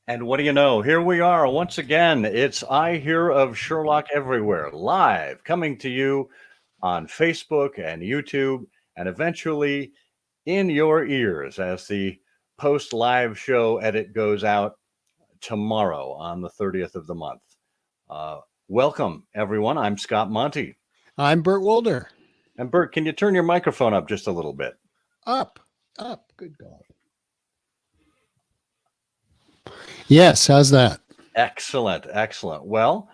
And what do you know? Here we are once again. It's I Hear of Sherlock Everywhere, live, coming to you on Facebook and YouTube, and eventually in your ears as the post-live show edit goes out tomorrow on the 30th of the month. Welcome, everyone. I'm Scott Monty. I'm Bert Wolder. And Bert, can you turn your microphone up just a little bit? Up. Good God. Yes, how's that? Excellent. Well,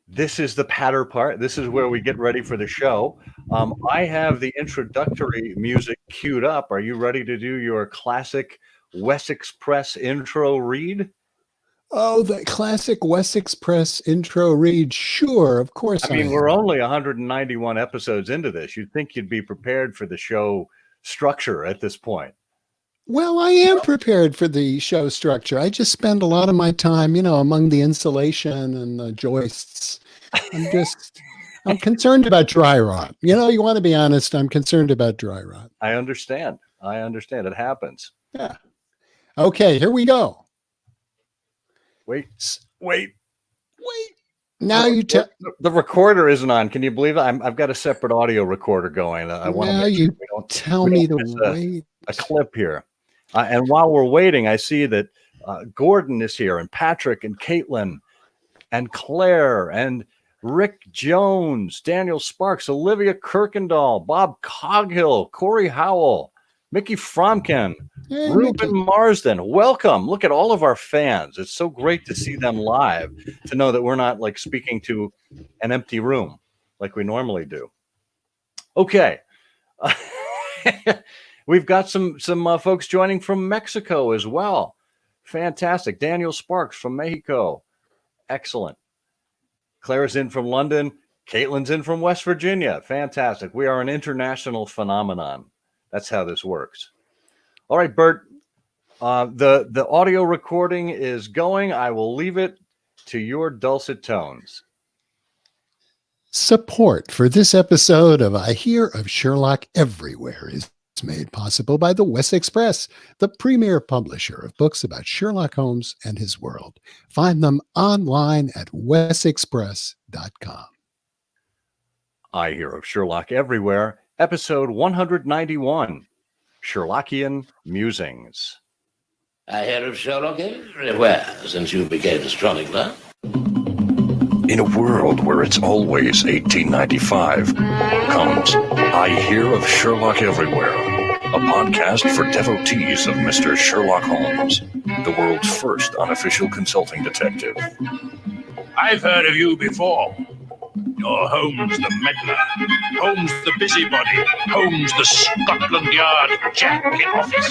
this is the patter part. This is where we get ready for the show. I have the introductory music queued up. Are you ready to do your classic Wessex Press intro read? Oh, the classic Wessex Press intro read. Sure, of course. I mean, we're only 191 episodes into this. You'd think you'd be prepared for the show structure at this point. Well, I am prepared for the show structure. I just spend a lot of my time, among the insulation and the joists. I'm concerned about dry rot. You want to be honest, I'm concerned about dry rot. I understand. It happens. Yeah. Okay, here we go. Wait. Now you tell. The recorder isn't on. Can you believe it? I've got a separate audio recorder going. I want to. Now you tell me to wait. A clip here. And while we're waiting, I see that Gordon is here, and Patrick, and Caitlin, and Claire, and Rick Jones, Daniel Sparks, Olivia Kirkendall, Bob Coghill, Corey Howell, Mickey Fromkin, Ruben Marsden. Welcome. Look at all of our fans. It's so great to see them live, to know that we're not like speaking to an empty room like we normally do. Okay. We've got some folks joining from Mexico as well. Fantastic. Daniel Sparks from Mexico. Excellent. Claire's in from London. Caitlin's in from West Virginia. Fantastic. We are an international phenomenon. That's how this works. All right, Bert. The audio recording is going. I will leave it to your dulcet tones. Support for this episode of I Hear of Sherlock Everywhere is made possible by the Wessex Press, the premier publisher of books about Sherlock Holmes and his world. Find them online at wessexpress.com. I Hear of Sherlock Everywhere, episode 191, Sherlockian Musings. I hear of Sherlock everywhere since you became a chronicler. In a world where it's always 1895, comes I Hear of Sherlock Everywhere, a podcast for devotees of Mr. Sherlock Holmes, the world's first unofficial consulting detective. I've heard of you before. You're Holmes the meddler, Holmes the busybody, Holmes the Scotland Yard Jack in office.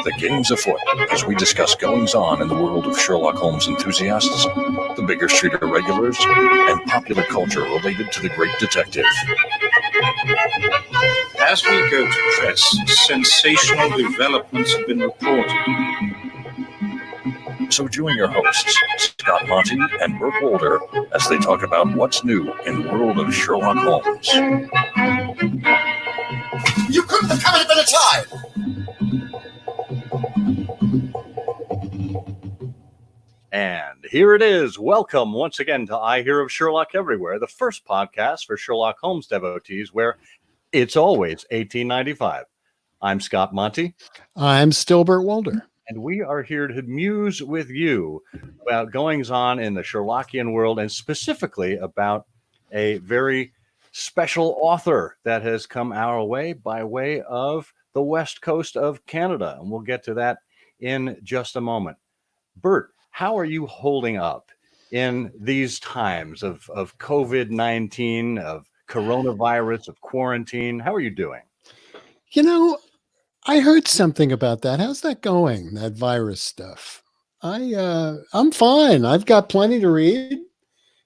The game's afoot as we discuss goings-on in the world of Sherlock Holmes enthusiasts, the Bigger Street irregulars, and popular culture related to the great detective. As we go to press, sensational developments have been reported. So join your hosts, Scott Monty and Bert Wolder, as they talk about what's new in the world of Sherlock Holmes. You couldn't have come at a better time! And here it is. Welcome once again to I Hear of Sherlock Everywhere, the first podcast for Sherlock Holmes devotees where it's always 1895. I'm Scott Monty. I'm Stilbert Walder. And we are here to muse with you about goings on in the Sherlockian world and specifically about a very special author that has come our way by way of the west coast of Canada. And we'll get to that in just a moment. Bert, how are you holding up in these times of COVID-19, of coronavirus, of quarantine? How are you doing? You know, I heard something about that. How's that going? That virus stuff? I'm fine. I've got plenty to read,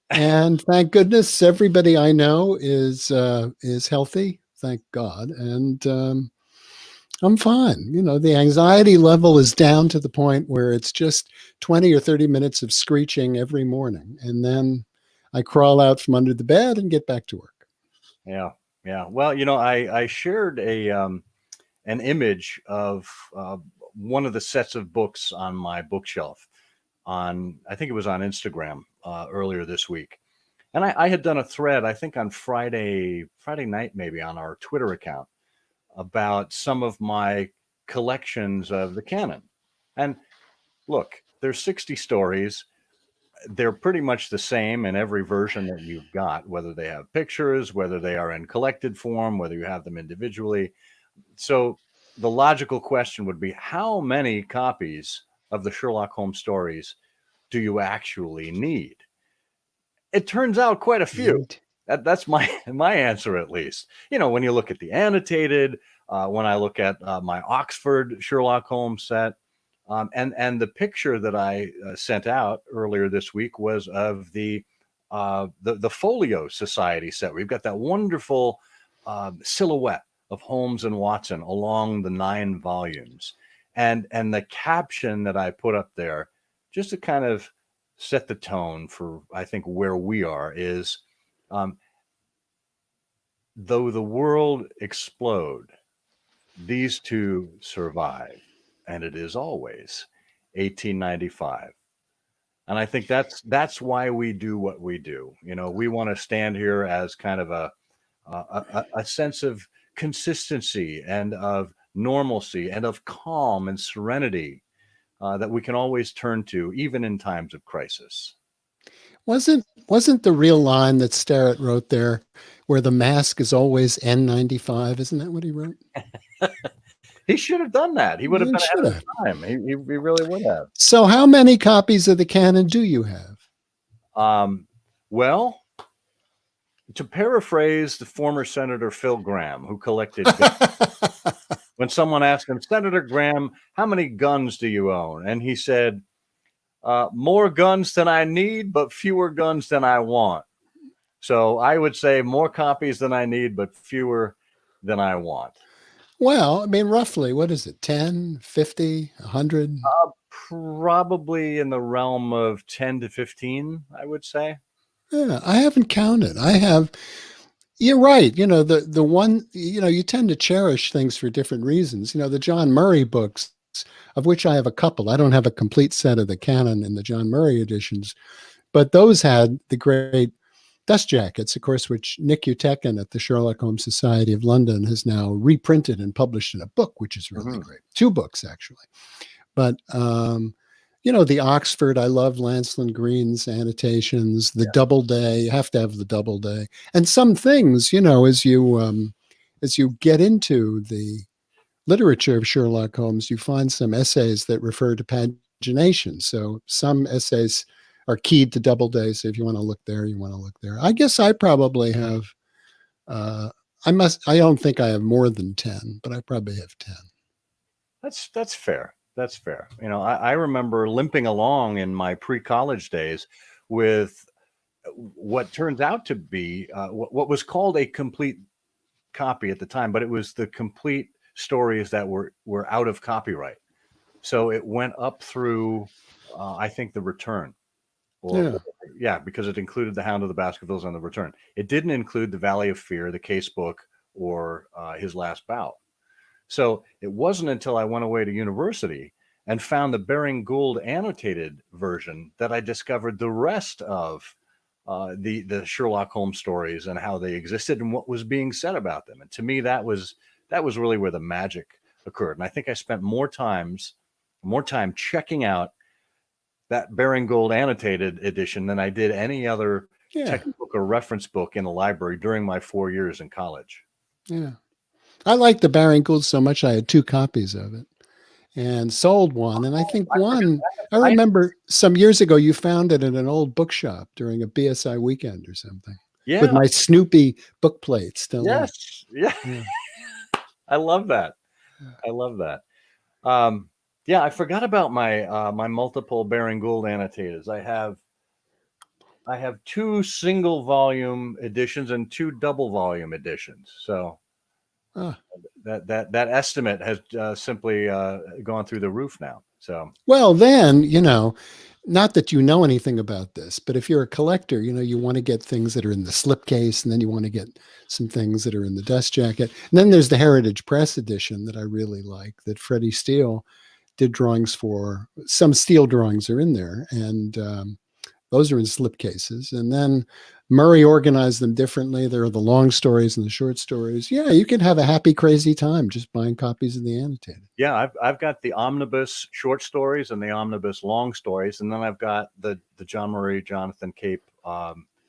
and thank goodness everybody I know is healthy. Thank God, and I'm fine. You know, the anxiety level is down to the point where it's just 20 or 30 minutes of screeching every morning, and then I crawl out from under the bed and get back to work. Yeah, yeah. Well, you know, I shared an image of one of the sets of books on my bookshelf on, I think it was on Instagram earlier this week. And I had done a thread, I think on Friday night, maybe on our Twitter account about some of my collections of the canon. And look, there's 60 stories. They're pretty much the same in every version that you've got, whether they have pictures, whether they are in collected form, whether you have them individually. So the logical question would be, how many copies of the Sherlock Holmes stories do you actually need? It turns out quite a few. That's my answer, at least. You know, when you look at the annotated, when I look at my Oxford Sherlock Holmes set, and the picture that I sent out earlier this week was of the Folio Society set. We've got that wonderful silhouette of Holmes and Watson along the 9 volumes, and the caption that I put up there, just to kind of set the tone for, I think, where we are, is though the world explode, these two survive, and it is always 1895. And I think that's why we do what we do. You know, we want to stand here as kind of a sense of consistency and of normalcy and of calm and serenity that we can always turn to, even in times of crisis. Wasn't the real line that Starrett wrote there, where the mask is always N95? Isn't that what he wrote? He should have done that. He would have been ahead of his time. He really would have. So how many copies of the canon do you have? Well, to paraphrase the former Senator Phil Graham, who collected when someone asked him, Senator Graham, how many guns do you own? And he said, more guns than I need, but fewer guns than I want. So I would say more copies than I need, but fewer than I want. Well, I mean, roughly, what is it? 10, 50, 100? Probably in the realm of 10 to 15, I would say. Yeah, I haven't counted. You're right. You know, the one, you know, you tend to cherish things for different reasons. You know, the John Murray books, of which I have a couple. I don't have a complete set of the canon in the John Murray editions, but those had the great dust jackets, of course, which Nick Utekin at the Sherlock Holmes Society of London has now reprinted and published in a book, which is really great. 2 books, actually. But, you know, the Oxford, I love Lancelin Green's annotations, the Doubleday, you have to have the Doubleday. And some things, you know, as you get into the literature of Sherlock Holmes, you find some essays that refer to pagination. So some essays are keyed to Doubleday. So if you want to look there, you want to look there. I guess I probably have, I don't think I have more than 10, but I probably have 10. That's fair. That's fair. You know, I remember limping along in my pre-college days with what turns out to be what was called a complete copy at the time, but it was the complete stories that were out of copyright. So it went up through, I think, the Return. Because it included The Hound of the Baskervilles and the Return. It didn't include The Valley of Fear, the Case Book, or His Last Bout. So it wasn't until I went away to university and found the Baring Gould annotated version that I discovered the rest of the Sherlock Holmes stories and how they existed and what was being said about them. And to me, that was really where the magic occurred. And I think I spent more time checking out that Baring Gould annotated edition than I did any other textbook or reference book in the library during my 4 years in college. Yeah. I liked the Baring Gould so much I had 2 copies of it and sold one. And I think I remember some years ago you found it in an old bookshop during a BSI weekend or something. Yeah. With my Snoopy book plate still. Yes. Yeah. I love that. I love that. Yeah, I forgot about my my multiple Baring Gould annotators. I have 2 single volume editions and 2 double volume editions. So that estimate has simply gone through the roof now. So well, then, not that you know anything about this, but if you're a collector, you want to get things that are in the slipcase, and then you want to get some things that are in the dust jacket. And then there's the Heritage Press edition that I really like, that Freddie Steele did drawings for. Some Steele drawings are in there, and those are in slipcases. And then Murray organized them differently. There are the long stories and the short stories. Yeah, you can have a happy, crazy time just buying copies of the annotated. Yeah, I've got the omnibus short stories and the omnibus long stories, and then I've got the John Murray, Jonathan Cape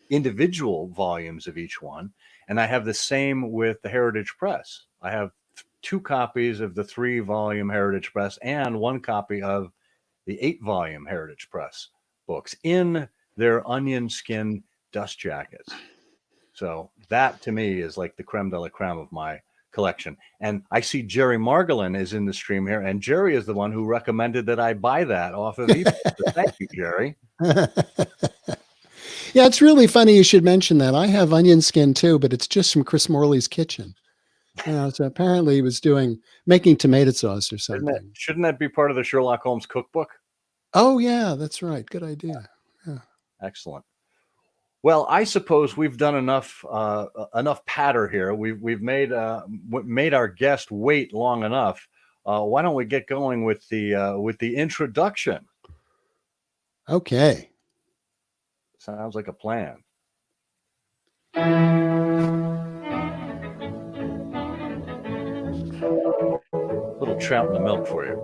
individual volumes of each one. And I have the same with the Heritage Press. I have 2 copies of the 3-volume Heritage Press and 1 copy of the 8-volume Heritage Press books in their onion skin dust jackets. So that to me is like the creme de la creme of my collection. And I see Jerry Margolin is in the stream here, and Jerry is the one who recommended that I buy that off of eBay. So thank you, Jerry. Yeah, it's really funny you should mention that. I have onion skin too, but it's just from Chris Morley's kitchen. So apparently he was making tomato sauce or something. Shouldn't that be part of the Sherlock Holmes cookbook? Oh yeah, that's right. Good idea. Yeah. Excellent. Well, I suppose we've done enough patter here. We've made our guest wait long enough. Why don't we get going with the introduction? Okay. Sounds like a plan. Little trout in the milk for you.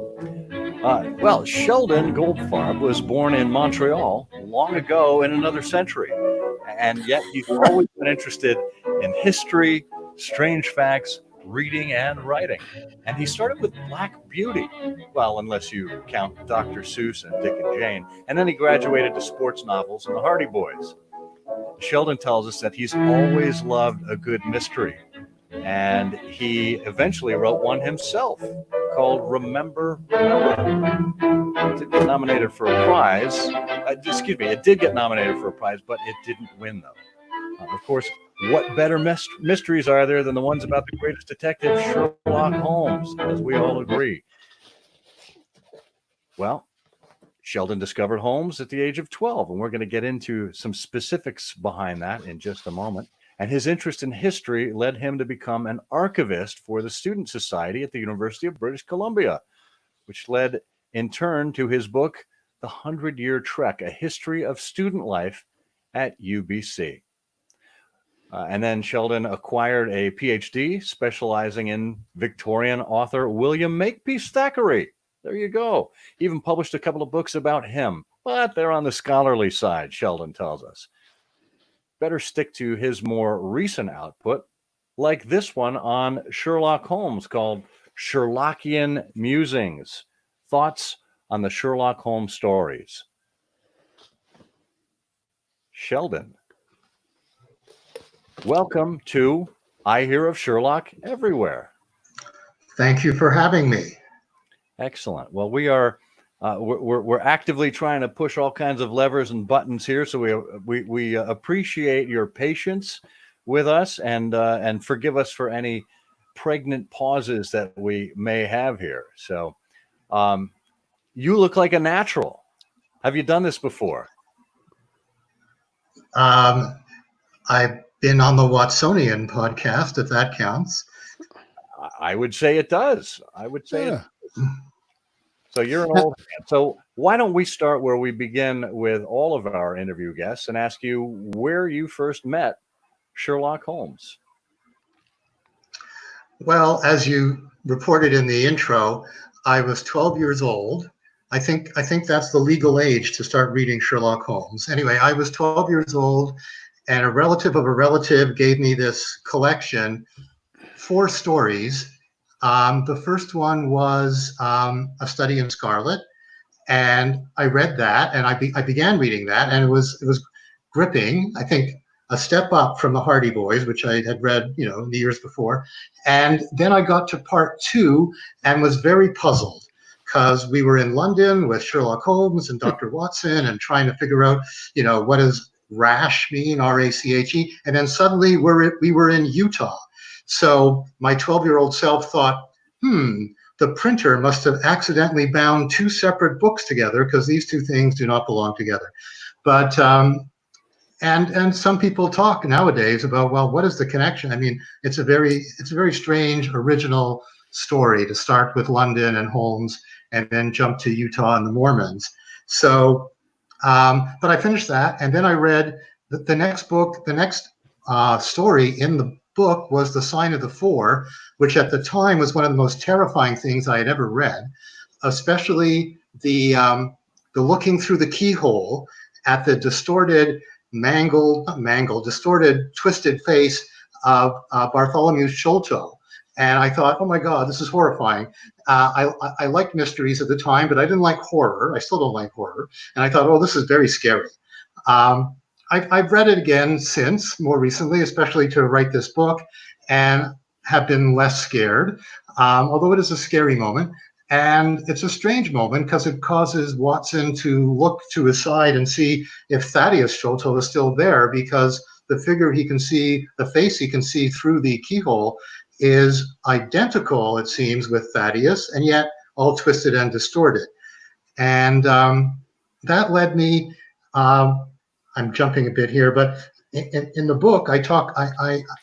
Well, Sheldon Goldfarb was born in Montreal long ago in another century, and yet he's always been interested in history, strange facts, reading, and writing. And he started with Black Beauty, well, unless you count Dr. Seuss and Dick and Jane, and then he graduated to sports novels and the Hardy Boys. Sheldon tells us that he's always loved a good mystery, and he eventually wrote one himself called Remember, Remember. It did get nominated for a prize. It did get nominated for a prize, but it didn't win, though. Of course, what better mysteries are there than the ones about the greatest detective, Sherlock Holmes, as we all agree? Well, Sheldon discovered Holmes at the age of 12, and we're going to get into some specifics behind that in just a moment. And his interest in history led him to become an archivist for the Student Society at the University of British Columbia, which led in turn to his book, The 100-Year Trek, A History of Student Life at UBC. And then Sheldon acquired a PhD specializing in Victorian author William Makepeace Thackeray. There you go. He even published a couple of books about him, but they're on the scholarly side, Sheldon tells us. Better stick to his more recent output, like this one on Sherlock Holmes called Sherlockian Musings, Thoughts on the Sherlock Holmes Stories. Sheldon, welcome to I Hear of Sherlock Everywhere. Thank you for having me. Excellent. Well, we're actively trying to push all kinds of levers and buttons here, so we appreciate your patience with us, and forgive us for any pregnant pauses that we may have here. So, you look like a natural. Have you done this before? I've been on the Watsonian podcast, if that counts. I would say it does. I would say it does. So you're an old hand. So why don't we start where we begin with all of our interview guests and ask you where you first met Sherlock Holmes? Well, as you reported in the intro, I was 12 years old. I think that's the legal age to start reading Sherlock Holmes. Anyway, I was 12 years old, and a relative of a relative gave me this collection, 4 stories. The first one was A Study in Scarlet, and I read that, and I began reading that, and it was gripping. I think a step up from the Hardy Boys, which I had read, the years before. And then I got to part 2 and was very puzzled because we were in London with Sherlock Holmes and Dr. Watson and trying to figure out, what does rash mean, R-A-C-H-E, and then suddenly we were in Utah. So my 12-year-old self thought, the printer must have accidentally bound 2 separate books together because these 2 things do not belong together. But and some people talk nowadays about, well, what is the connection? I mean, it's a very strange original story to start with London and Holmes and then jump to Utah and the Mormons. So, but I finished that, and then I read the next book. The next story in the book was The Sign of the Four, which at the time was one of the most terrifying things I had ever read, especially the looking through the keyhole at the distorted, distorted, twisted face of Bartholomew Sholto. And I thought, oh my God, this is horrifying. I liked mysteries at the time, but I didn't like horror. I still don't like horror. And I thought, oh, this is very scary. I've read it again since, more recently, especially to write this book, and have been less scared, although it is a scary moment. And it's a strange moment because it causes Watson to look to his side and see if Thaddeus Sholto is still there, because the figure he can see, the face he can see through the keyhole, is identical, it seems, with Thaddeus, and yet all twisted and distorted. And that led me, I'm jumping a bit here, but in the book, I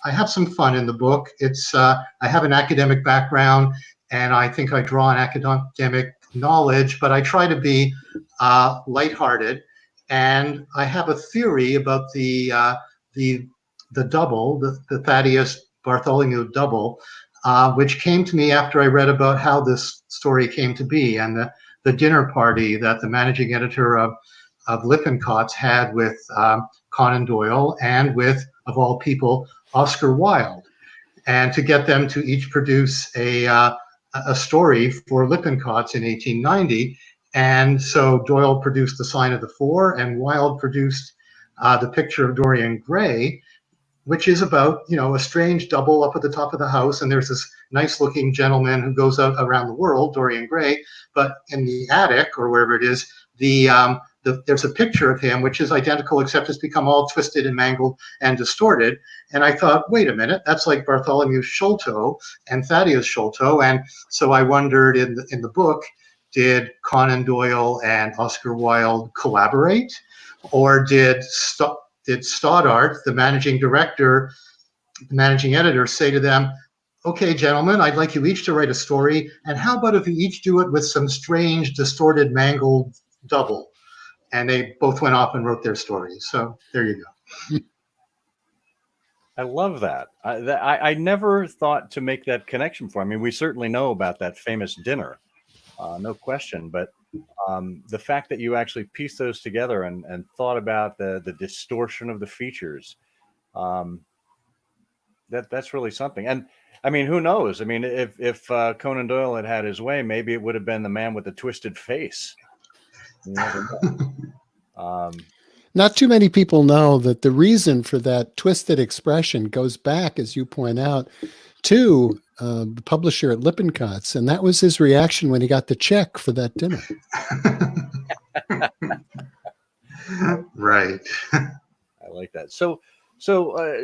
have some fun in the book. It's I have an academic background, and I think I draw on academic knowledge, but I try to be lighthearted. And I have a theory about the double, the Thaddeus Bartholomew double, which came to me after I read about how this story came to be, and the dinner party that the managing editor of Lippincott's had with Conan Doyle and with, of all people, Oscar Wilde, and to get them to each produce a story for Lippincott's in 1890. And so Doyle produced The Sign of the Four, and Wilde produced The Picture of Dorian Gray, which is about, a strange double up at the top of the house, and there's this nice-looking gentleman who goes out around the world, Dorian Gray, but in the attic, or wherever it is, there's a picture of him which is identical, except it's become all twisted and mangled and distorted. And I thought, wait a minute, that's like Bartholomew Sholto and Thaddeus Sholto. And so I wondered in the book, did Conan Doyle and Oscar Wilde collaborate, or did Stoddart, the managing director, the managing editor, say to them, okay, gentlemen, I'd like you each to write a story, and how about if you each do it with some strange, distorted, mangled double? And they both went off and wrote their stories. So there you go. I love that. I never thought to make that connection for. I mean, we certainly know about that famous dinner, no question. But the fact that you actually pieced those together and thought about the distortion of the features, that's really something. And I mean, who knows? I mean, if Conan Doyle had had his way, maybe it would have been the man with the twisted face. You never know. Not too many people know that the reason for that twisted expression goes back, as you point out, to the publisher at Lippincott's, and that was his reaction when he got the check for that dinner. Right. I like that. So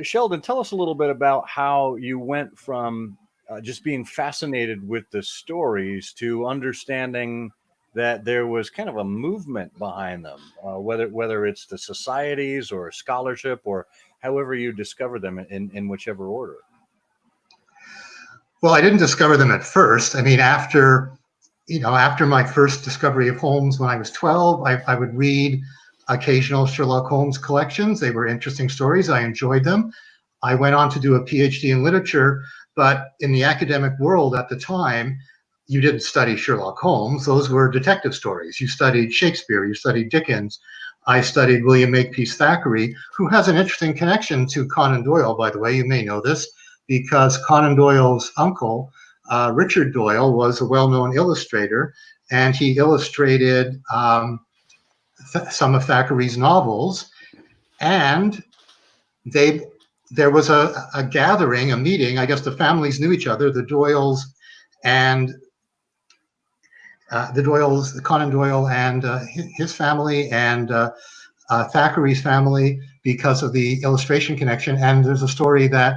Sheldon, tell us a little bit about how you went from just being fascinated with the stories to understanding that there was kind of a movement behind them, whether it's the societies or scholarship or however you discover them in whichever order. Well, I didn't discover them at first. I mean, after after my first discovery of Holmes when I was 12, I would read occasional Sherlock Holmes collections. They were interesting stories. I enjoyed them. I went on to do a PhD in literature, but in the academic world at the time, you didn't study Sherlock Holmes. Those were detective stories. You studied Shakespeare, you studied Dickens. I studied William Makepeace Thackeray, who has an interesting connection to Conan Doyle, by the way. You may know this, because Conan Doyle's uncle, Richard Doyle, was a well-known illustrator, and he illustrated some of Thackeray's novels. And there was a gathering, a meeting. I guess the families knew each other, the Doyles and Conan Doyle and his family, and Thackeray's family, because of the illustration connection. And there's a story that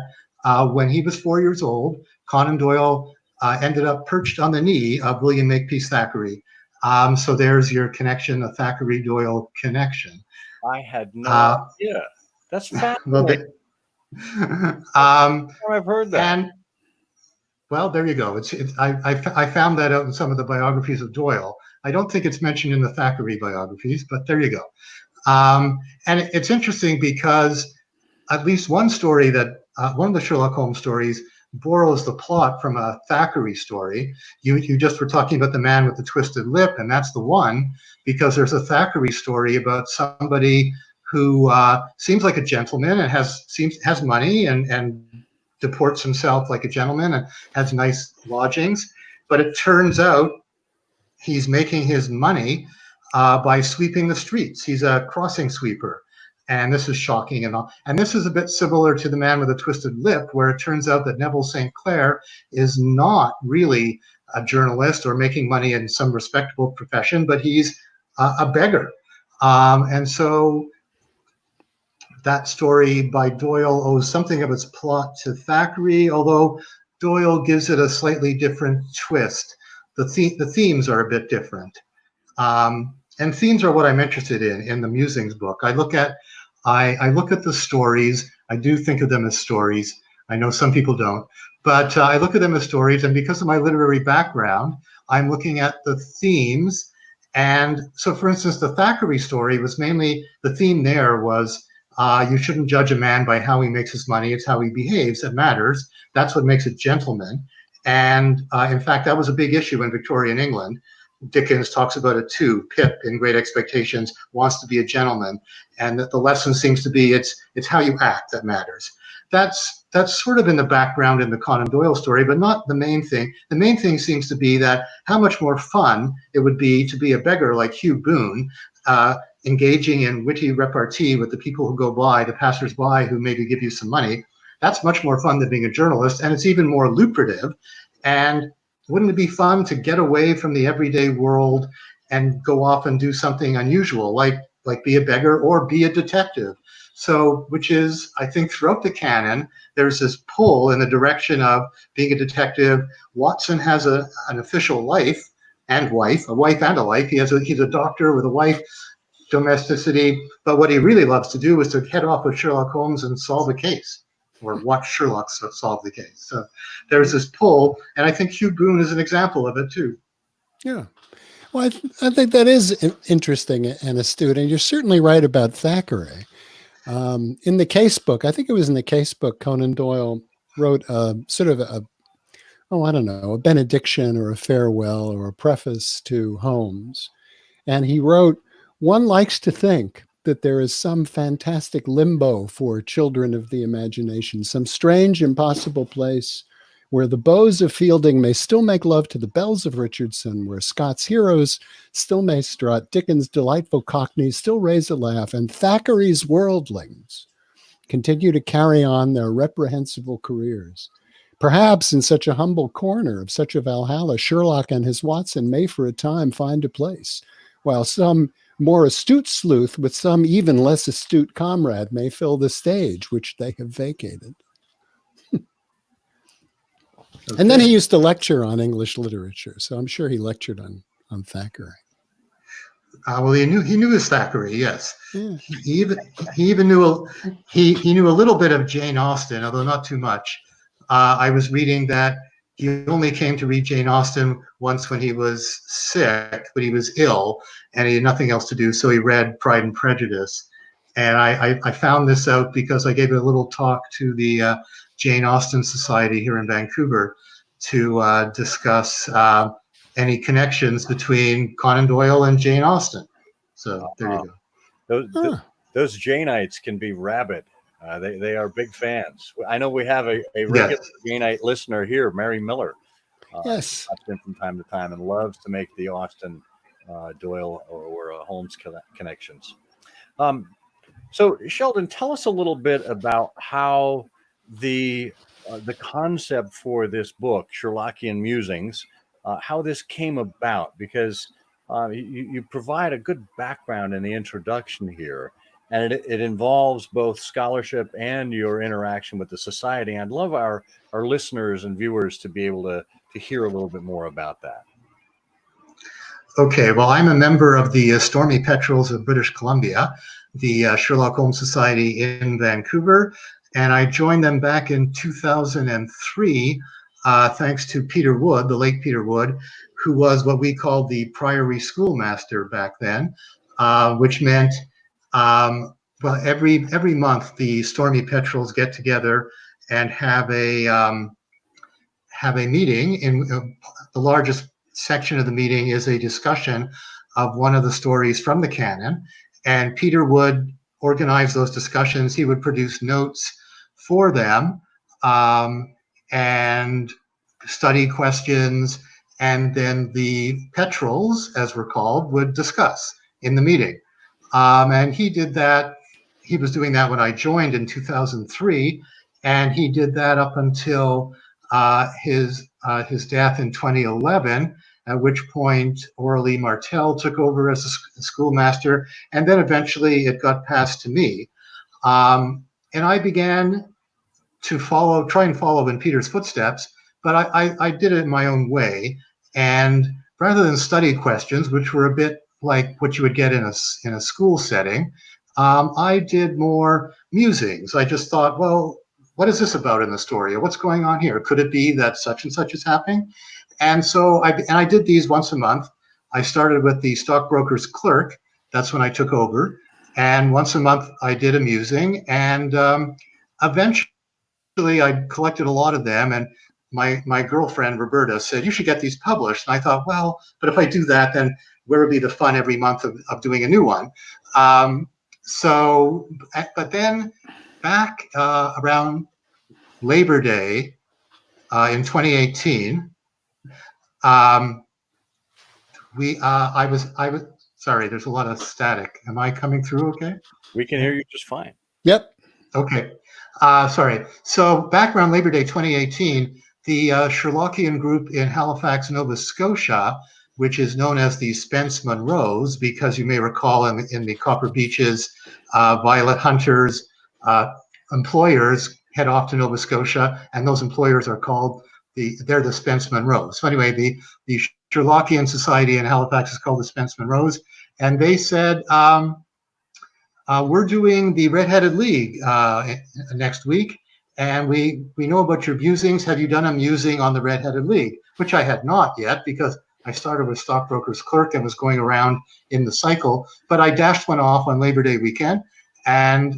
when he was 4 years old, Conan Doyle ended up perched on the knee of William Makepeace Thackeray. So there's your connection, a Thackeray-Doyle connection. I had no idea. That's fascinating. I've heard that. And well, there you go. I found that out in some of the biographies of Doyle. I don't think it's mentioned in the Thackeray biographies, but there you go. And it's interesting because at least one story that one of the Sherlock Holmes stories borrows the plot from a Thackeray story. You just were talking about the man with the twisted lip, and that's the one, because there's a Thackeray story about somebody who seems like a gentleman and has money and deports himself like a gentleman and has nice lodgings, but it turns out he's making his money by sweeping the streets. He's a crossing sweeper, and this is shocking and all. And this is a bit similar to the man with a twisted lip, where it turns out that Neville St. Clair is not really a journalist or making money in some respectable profession, but he's a beggar. And so that story by Doyle owes something of its plot to Thackeray, although Doyle gives it a slightly different twist. The themes are a bit different. And themes are what I'm interested in the Musings book. I look at the stories. I do think of them as stories. I know some people don't, but I look at them as stories. And because of my literary background, I'm looking at the themes. And so, for instance, the Thackeray story was mainly, the theme there was, you shouldn't judge a man by how he makes his money. It's how he behaves that matters. That's what makes a gentleman. And in fact, that was a big issue in Victorian England. Dickens talks about it too. Pip in Great Expectations wants to be a gentleman. And that the lesson seems to be it's how you act that matters. That's sort of in the background in the Conan Doyle story, but not the main thing. The main thing seems to be that how much more fun it would be to be a beggar like Hugh Boone, engaging in witty repartee with the people who go by, the passers-by who maybe give you some money. That's much more fun than being a journalist, and it's even more lucrative. And wouldn't it be fun to get away from the everyday world and go off and do something unusual, like be a beggar or be a detective? So, which is, I think, throughout the canon, there's this pull in the direction of being a detective. Watson has an official life and wife, a wife and a life. He's a doctor with a wife, domesticity, but what he really loves to do is to head off with Sherlock Holmes and solve a case, or watch Sherlock solve the case. So there's this pull, and I think Hugh Boone is an example of it too. Yeah. Well, I think that is interesting and astute, and you're certainly right about Thackeray. In the case book, I think it was in the case book, Conan Doyle wrote sort of a benediction or a farewell or a preface to Holmes. And he wrote, "One likes to think that there is some fantastic limbo for children of the imagination, some strange, impossible place where the bows of Fielding may still make love to the bells of Richardson, where Scott's heroes still may strut, Dickens' delightful cockneys still raise a laugh, and Thackeray's worldlings continue to carry on their reprehensible careers. Perhaps in such a humble corner of such a Valhalla, Sherlock and his Watson may for a time find a place, while some more astute sleuth with some even less astute comrade may fill the stage which they have vacated." Okay. And then he used to lecture on English literature, so I'm sure he lectured on Thackeray. Well, he knew his Thackeray, yes. Yeah. He even knew a little bit of Jane Austen, although not too much. I was reading that he only came to read Jane Austen once when he was sick, but he was ill and he had nothing else to do. So he read Pride and Prejudice. And I found this out because I gave a little talk to the Jane Austen Society here in Vancouver to discuss any connections between Conan Doyle and Jane Austen. So there you go. Those Janeites can be rabid. They are big fans. I know we have a regular Janeite listener here, Mary Miller. Yes. Pops in from time to time and loves to make the Austen, Doyle, or Holmes connections. So, Sheldon, tell us a little bit about how the concept for this book, Sherlockian Musings, how this came about, because you provide a good background in the introduction here, and it involves both scholarship and your interaction with the society. I'd love our listeners and viewers to be able to hear a little bit more about that. Okay, well, I'm a member of the Stormy Petrels of British Columbia, the Sherlock Holmes Society in Vancouver, and I joined them back in 2003, thanks to Peter Wood, the late Peter Wood, who was what we called the Priory Schoolmaster back then, which meant, well, every month the Stormy Petrels get together and have a meeting. In the largest section of the meeting is a discussion of one of the stories from the canon, and Peter would organize those discussions. He would produce notes for them and study questions, and then the Petrels, as we're called, would discuss in the meeting. And he did that. He was doing that when I joined in 2003, and he did that up until his death in 2011, at which point Aurelie Martel took over as a schoolmaster, and then eventually it got passed to me. And I began to try and follow in Peter's footsteps, but I did it in my own way. And rather than study questions, which were a bit like what you would get in a school setting, I did more musings. I just thought, well, what is this about in the story? What's going on here? Could it be that such and such is happening? And so I did these once a month. I started with the stockbroker's clerk. That's when I took over. And once a month I did a musing. And eventually I collected a lot of them. And my girlfriend, Roberta, said, you should get these published. And I thought, well, but if I do that, then where would be the fun every month of doing a new one? But then back around Labor Day in 2018, I was sorry, there's a lot of static. Am I coming through okay? We can hear you just fine. Yep. Okay. Sorry. So back around Labor Day 2018, the Sherlockian group in Halifax, Nova Scotia, which is known as the Spence Munros, because you may recall in the Copper Beaches, Violet Hunters, employers head off to Nova Scotia, and those employers are called they're the Spence Munros. So anyway, the Sherlockian Society in Halifax is called the Spence Munros, and they said, we're doing the Red-Headed League next week, and we know about your musings. Have you done a musing on the Red-Headed League? Which I had not yet, because I started with stockbroker's clerk and was going around in the cycle, but I dashed one off on Labor Day weekend and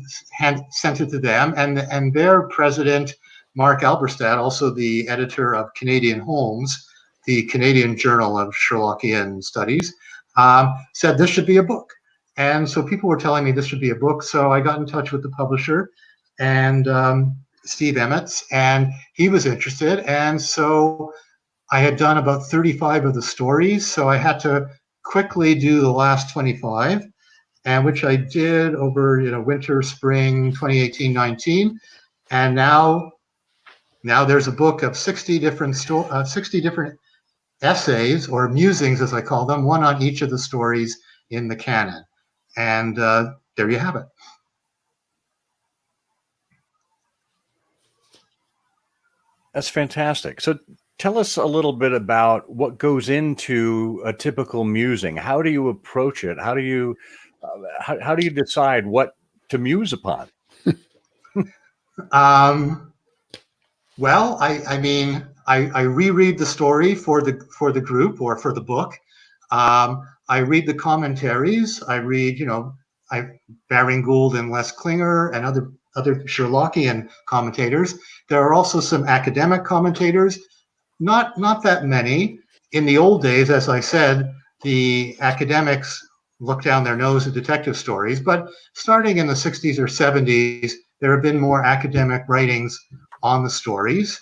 sent it to them, and their president, Mark Alberstadt, also the editor of Canadian Holmes, the Canadian Journal of Sherlockian Studies, said this should be a book. And so people were telling me this should be a book. So I got in touch with the publisher and Steve Emmets, and he was interested. And so I had done about 35 of the stories. So I had to quickly do the last 25, and which I did over winter, spring 2018-19. And now there's a book of 60 different essays, or musings as I call them, one on each of the stories in the canon. And there you have it. That's fantastic. So tell us a little bit about what goes into a typical musing. How do you approach it? How do you decide what to muse upon? Well, I mean, I reread the story for the group or for the book. I read the commentaries. I read, Baring Gould and Les Klinger and other Sherlockian commentators. There are also some academic commentators, not that many. In the old days, as I said, the academics look down their nose at detective stories, but starting in the 60s or 70s, there have been more academic writings on the stories.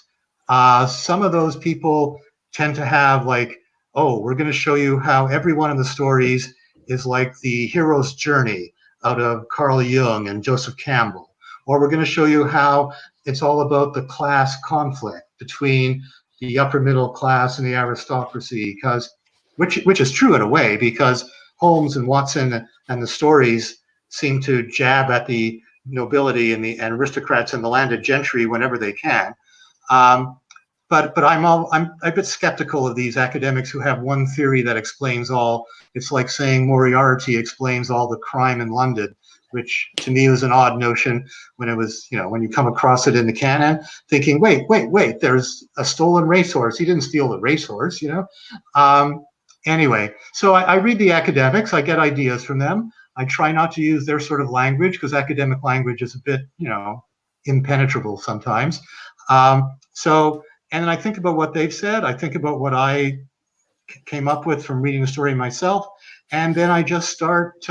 Some of those people tend to have like, oh, we're going to show you how every one of the stories is like the hero's journey out of Carl Jung and Joseph Campbell. Or we're going to show you how it's all about the class conflict between the upper middle class and the aristocracy, which is true in a way, because Holmes and Watson and the stories seem to jab at the nobility and aristocrats and the landed gentry whenever they can. But I'm a bit skeptical of these academics who have one theory that explains all. It's like saying Moriarty explains all the crime in London, which to me was an odd notion when it was, when you come across it in the canon, thinking, wait, there's a stolen racehorse. He didn't steal the racehorse, Anyway, so I read the academics. I get ideas from them. I try not to use their sort of language because academic language is a bit, impenetrable sometimes. And then I think about what they've said. I think about what I came up with from reading the story myself. And then I just start,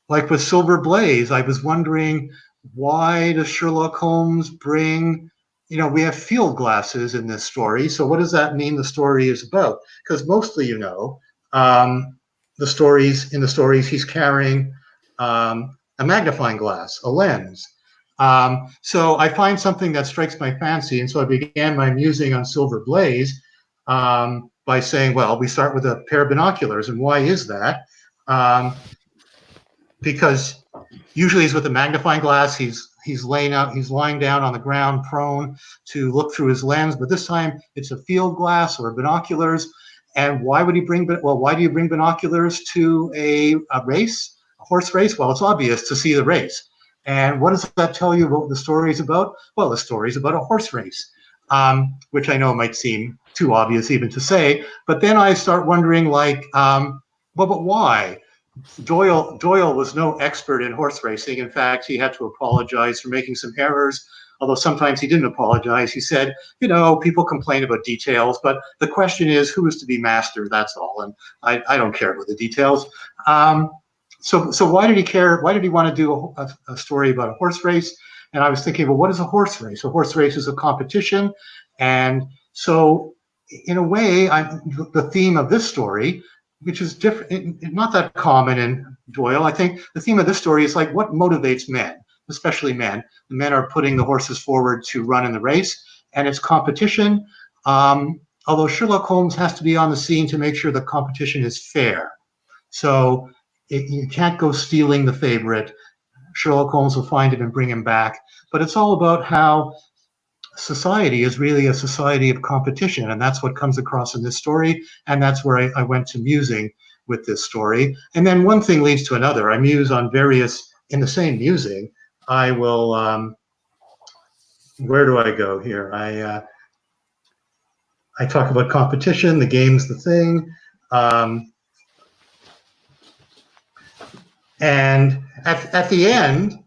like with Silver Blaze, I was wondering, why does Sherlock Holmes bring, we have field glasses in this story. So what does that mean the story is about? Because mostly, the stories he's carrying a magnifying glass, a lens. So I find something that strikes my fancy, and so I began my musing on Silver Blaze by saying, well, we start with a pair of binoculars, and why is that? Because usually he's with a magnifying glass, he's lying down on the ground, prone to look through his lens, but this time it's a field glass or binoculars. And why do you bring binoculars to a horse race? Well, it's obvious, to see the race. And what does that tell you about what the story is about? Well, the story is about a horse race, which I know might seem too obvious even to say. But then I start wondering, but why? Doyle was no expert in horse racing. In fact, he had to apologize for making some errors, although sometimes he didn't apologize. He said, people complain about details, but the question is, who is to be master? That's all. And I don't care about the details. So why did he care? Why did he want to do a story about a horse race? And I was thinking, well, what is a horse race? A horse race is a competition. And so in a way, the theme of this story, which is different, not that common in Doyle, I think the theme of this story is like what motivates men, especially men. The men are putting the horses forward to run in the race, and it's competition. Although Sherlock Holmes has to be on the scene to make sure the competition is fair. So you can't go stealing the favorite. Sherlock Holmes will find it and bring him back. But it's all about how society is really a society of competition, and that's what comes across in this story, and that's where I went to musing with this story. And then one thing leads to another. I muse on in the same musing, I will, where do I go here? I talk about competition, the game's the thing, and at the end,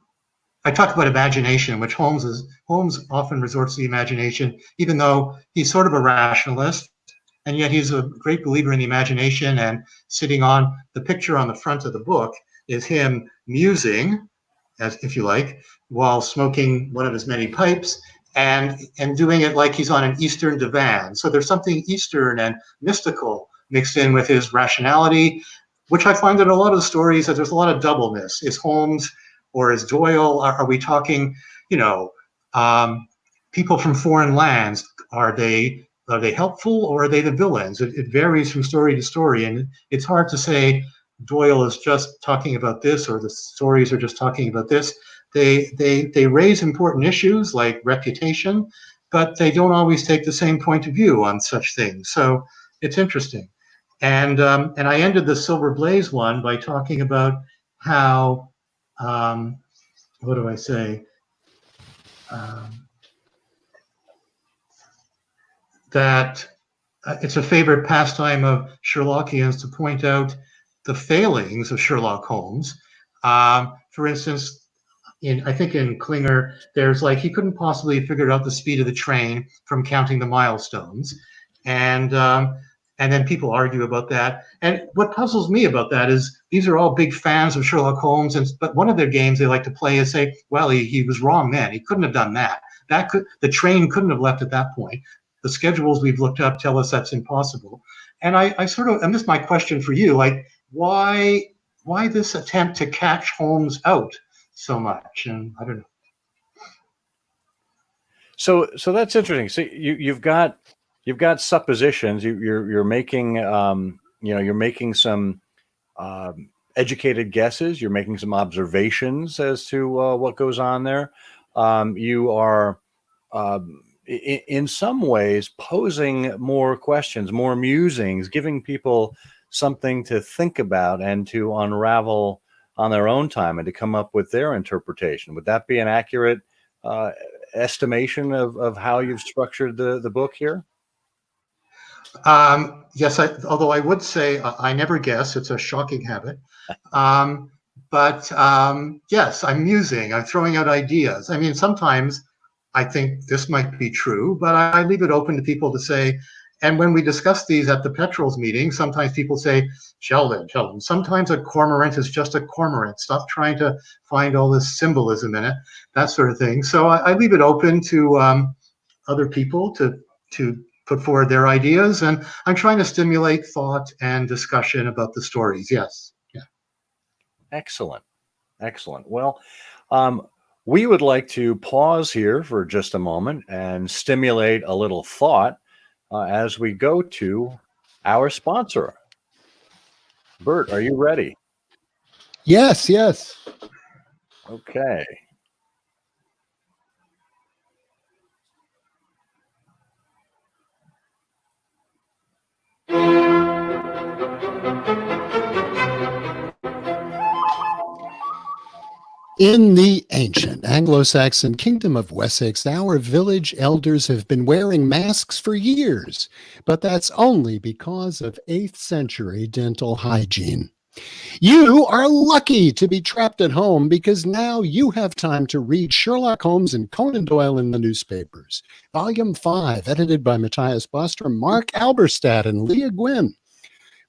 I talk about imagination, which Holmes often resorts to the imagination, even though he's sort of a rationalist, and yet he's a great believer in the imagination. And sitting on the picture on the front of the book is him musing, as if you like, while smoking one of his many pipes, and doing it like he's on an Eastern divan. So there's something Eastern and mystical mixed in with his rationality, which I find that a lot of the stories that there's a lot of doubleness. Is Holmes or is Doyle? Are we talking, people from foreign lands? Are they helpful, or are they the villains? It varies from story to story, and it's hard to say Doyle is just talking about this or the stories are just talking about this. They raise important issues like reputation, but they don't always take the same point of view on such things. So it's interesting. And I ended the Silver Blaze one by talking about how, what do I say? that it's a favorite pastime of Sherlockians to point out the failings of Sherlock Holmes. For instance, I think in Klinger, there's like he couldn't possibly figure out the speed of the train from counting the milestones, and then people argue about that. And what puzzles me about that is these are all big fans of Sherlock Holmes, but one of their games they like to play is say, well, he was wrong then. He couldn't have done that. The train couldn't have left at that point. The schedules we've looked up tell us that's impossible. And and this is my question for you, like why this attempt to catch Holmes out so much? And I don't know. So that's interesting. So you've got suppositions. You're making you're making some educated guesses. You're making some observations as to what goes on there. You are in some ways posing more questions, more musings, giving people something to think about and to unravel on their own time and to come up with their interpretation. Would that be an accurate estimation of how you've structured the book here? Yes, although I would say I never guess. It's a shocking habit. But yes, I'm musing. I'm throwing out ideas. I mean, sometimes I think this might be true, but I leave it open to people to say. And when we discuss these at the Petrels meeting, sometimes people say, Sheldon, sometimes a cormorant is just a cormorant. Stop trying to find all this symbolism in it, that sort of thing. So I leave it open to other people to put forward their ideas. And I'm trying to stimulate thought and discussion about the stories. Yes. Yeah. Excellent. Well, we would like to pause here for just a moment and stimulate a little thought as we go to our sponsor. Bert, are you ready? Yes. Okay. In the ancient Anglo-Saxon kingdom of Wessex, our village elders have been wearing masks for years, but that's only because of 8th century dental hygiene. You are lucky to be trapped at home because now you have time to read Sherlock Holmes and Conan Doyle in the newspapers. Volume 5, edited by Matthias Bostrom, Mark Alberstadt, and Leah Gwynn.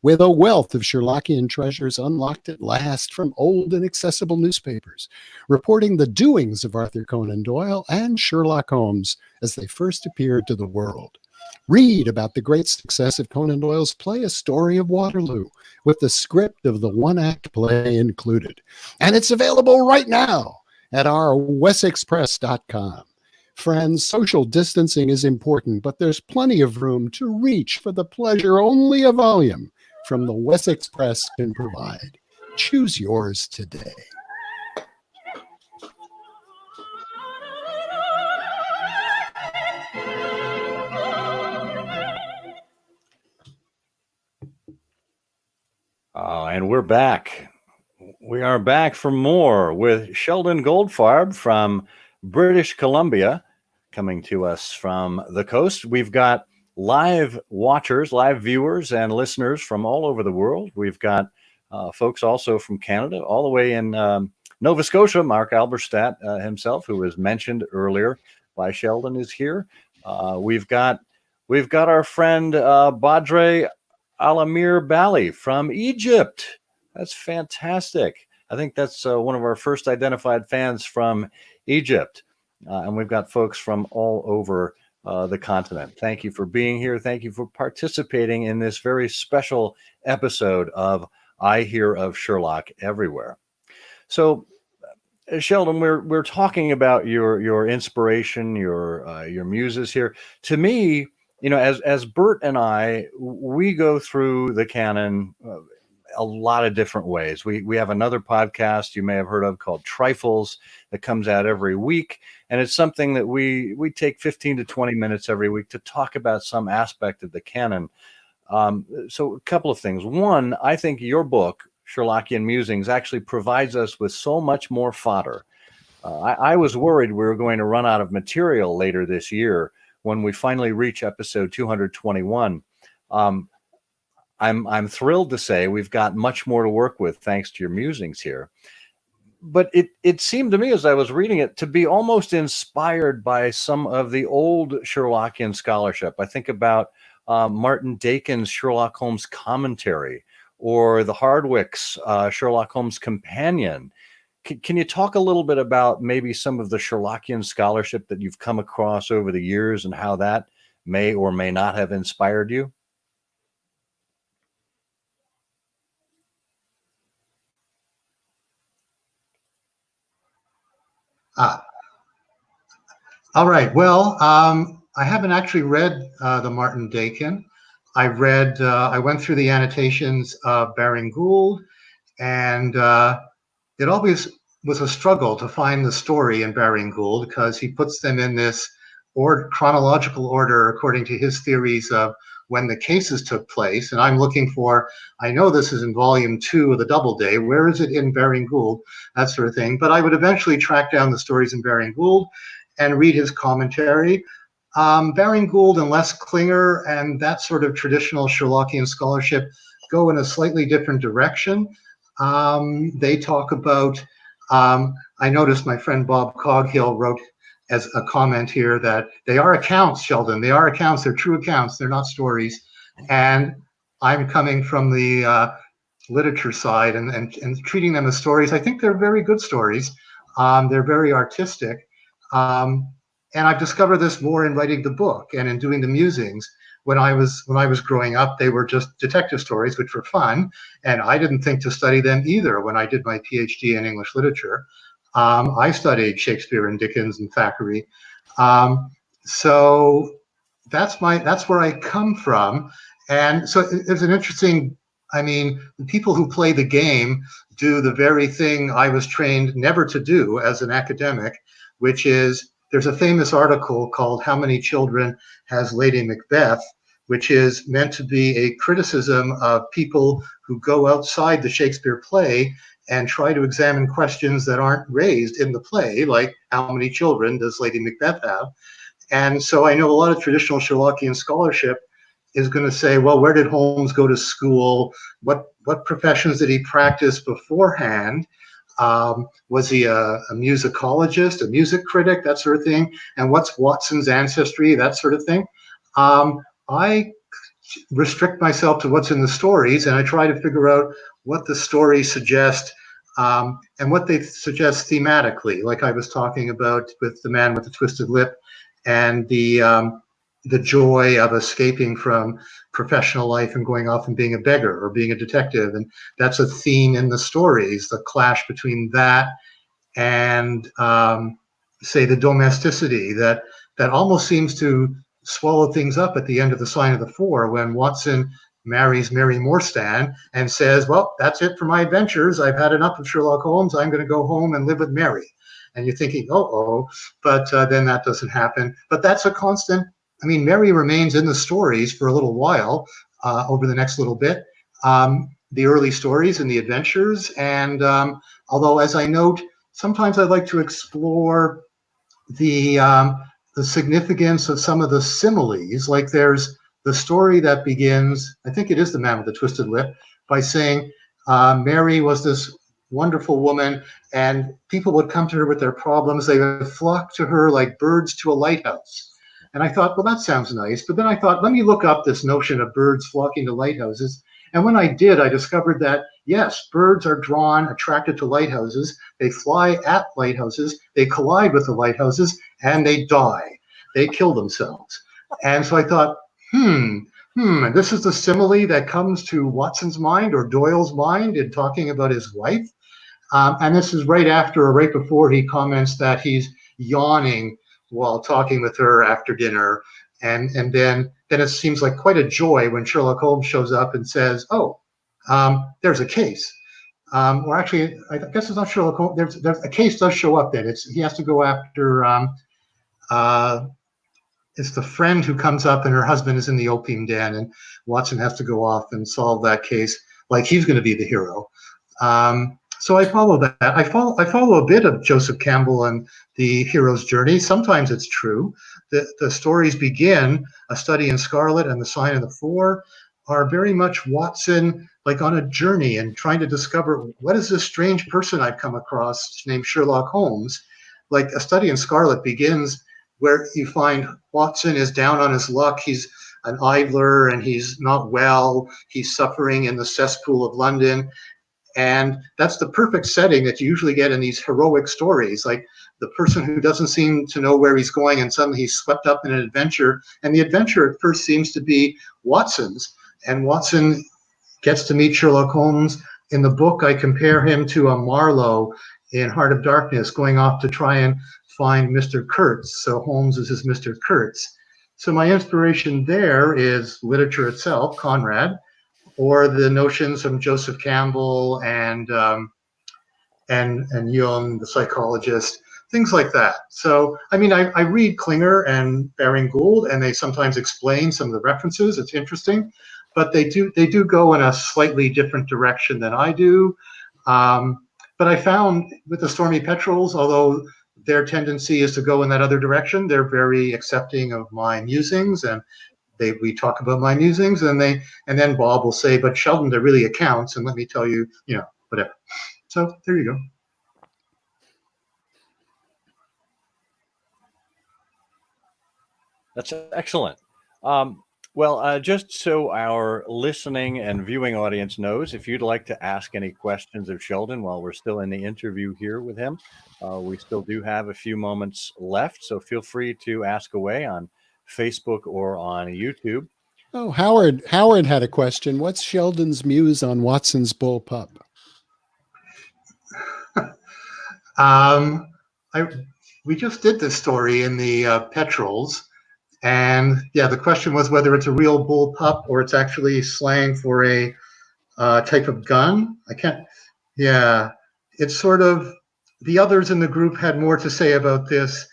With a wealth of Sherlockian treasures unlocked at last from old and accessible newspapers, reporting the doings of Arthur Conan Doyle and Sherlock Holmes as they first appeared to the world. Read about the great success of Conan Doyle's play A Story of Waterloo, with the script of the one-act play included. And it's available right now at our wessexpress.com. Friends, social distancing is important, but there's plenty of room to reach for the pleasure only a volume from the Wessex Press can provide. Choose yours today. And we're back. We are back for more with Sheldon Goldfarb from British Columbia, coming to us from the coast. We've got live watchers, live viewers, and listeners from all over the world. We've got folks also from Canada, all the way in Nova Scotia. Mark Alberstadt himself, who was mentioned earlier by Sheldon, is here. We've got our friend Badre Alamir Bali from Egypt. That's fantastic. I think that's one of our first identified fans from Egypt. And we've got folks from all over the continent. Thank you for being here. Thank you for participating in this very special episode of I Hear of Sherlock Everywhere. So, Sheldon, we're talking about your inspiration, your muses here. To me, as Bert and I, we go through the canon a lot of different ways. We have another podcast you may have heard of called Trifles that comes out every week. And it's something that we take 15 to 20 minutes every week to talk about some aspect of the canon. So a couple of things. One, I think your book, Sherlockian Musings, actually provides us with so much more fodder. I was worried we were going to run out of material later this year when we finally reach episode 221. I'm thrilled to say we've got much more to work with thanks to your musings here. But it seemed to me as I was reading it to be almost inspired by some of the old Sherlockian scholarship. I think about Martin Dakin's Sherlock Holmes commentary, or the Hardwicks Sherlock Holmes companion. Can you talk a little bit about maybe some of the Sherlockian scholarship that you've come across over the years and how that may or may not have inspired you? All right. Well, I haven't actually read the Martin Dakin. I went through the annotations of Baring Gould, and it always was a struggle to find the story in Baring Gould because he puts them in this chronological order according to his theories of when the cases took place. And I'm looking for, I know this is in volume 2 of the Doubleday. Where is it in Baring Gould? That sort of thing. But I would eventually track down the stories in Baring Gould and read his commentary. Baring Gould and Les Klinger and that sort of traditional Sherlockian scholarship go in a slightly different direction. They talk about, I noticed my friend Bob Coghill wrote as a comment here that they are accounts, Sheldon. They are accounts. They're true accounts. They're not stories. And I'm coming from the literature side and treating them as stories. I think they're very good stories. They're very artistic. And I've discovered this more in writing the book and in doing the musings. When I was growing up, they were just detective stories, which were fun, and I didn't think to study them either. When I did my PhD in English literature, I studied Shakespeare and Dickens and Thackeray. So that's where I come from, and so it's an interesting. I mean, the people who play the game do the very thing I was trained never to do as an academic, which is there's a famous article called "How Many Children Has Lady Macbeth?" which is meant to be a criticism of people who go outside the Shakespeare play and try to examine questions that aren't raised in the play, like how many children does Lady Macbeth have? And so I know a lot of traditional Sherlockian scholarship is going to say, well, where did Holmes go to school? What professions did he practice beforehand? Was he a musicologist, a music critic, that sort of thing? And what's Watson's ancestry, that sort of thing? I restrict myself to what's in the stories, and I try to figure out what the stories suggest and what they suggest thematically, like I was talking about with The Man with the Twisted Lip and the joy of escaping from professional life and going off and being a beggar or being a detective. And that's a theme in the stories, the clash between that and, say, the domesticity that almost seems to swallow things up at the end of The Sign of the Four when Watson marries Mary Morstan and says, well, that's it for my adventures. I've had enough of Sherlock Holmes. I'm going to go home and live with Mary. And you're thinking, but then that doesn't happen. But that's a constant. I mean, Mary remains in the stories for a little while over the next little bit, the early stories and the adventures. And although, as I note, sometimes I like to explore the significance of some of the similes. Like there's the story that begins, I think it is The Man with the Twisted Lip, by saying Mary was this wonderful woman and people would come to her with their problems. They would flock to her like birds to a lighthouse. And I thought, well, that sounds nice. But then I thought, let me look up this notion of birds flocking to lighthouses. And when I did, I discovered that, yes, birds are attracted to lighthouses. They fly at lighthouses. They collide with the lighthouses and they die. They kill themselves. And so I thought, this is the simile that comes to Watson's mind or Doyle's mind in talking about his wife. And this is right before he comments that he's yawning while talking with her after dinner. And then it seems like quite a joy when Sherlock Holmes shows up and says, there's a case. Or actually, I guess it's not Sherlock Holmes. There's a case does show up then. He has to go after, it's the friend who comes up and her husband is in the opium den and Watson has to go off and solve that case like he's going to be the hero. So I follow that. I follow a bit of Joseph Campbell and the hero's journey. Sometimes it's true, the stories begin, A Study in Scarlet and The Sign of the Four, are very much Watson like on a journey and trying to discover what is this strange person I've come across named Sherlock Holmes. Like A Study in Scarlet begins where you find Watson is down on his luck. He's an idler and he's not well. He's suffering in the cesspool of London. And that's the perfect setting that you usually get in these heroic stories, like the person who doesn't seem to know where he's going and suddenly he's swept up in an adventure. And the adventure at first seems to be Watson's. And Watson gets to meet Sherlock Holmes. In the book, I compare him to a Marlowe in Heart of Darkness, going off to try and find Mr. Kurtz. So Holmes is his Mr. Kurtz. So my inspiration there is literature itself, Conrad, or the notions from Joseph Campbell and Jung, the psychologist, things like that. So, I mean, I read Klinger and Baring Gould, and they sometimes explain some of the references. It's interesting, but they do go in a slightly different direction than I do. But I found with the Stormy Petrels, although their tendency is to go in that other direction, they're very accepting of my musings, and we talk about my musings, and then Bob will say, "But Sheldon, they're really accounts, and let me tell you, whatever." So there you go. That's excellent. Well, just so our listening and viewing audience knows, if you'd like to ask any questions of Sheldon while we're still in the interview here with him, we still do have a few moments left, so feel free to ask away on Facebook or on YouTube. Oh, Howard had a question. What's Sheldon's muse on Watson's bull pup? We just did this story in the Petrels, and yeah, the question was whether it's a real bull pup or it's actually slang for a type of gun. It's sort of, the others in the group had more to say about this.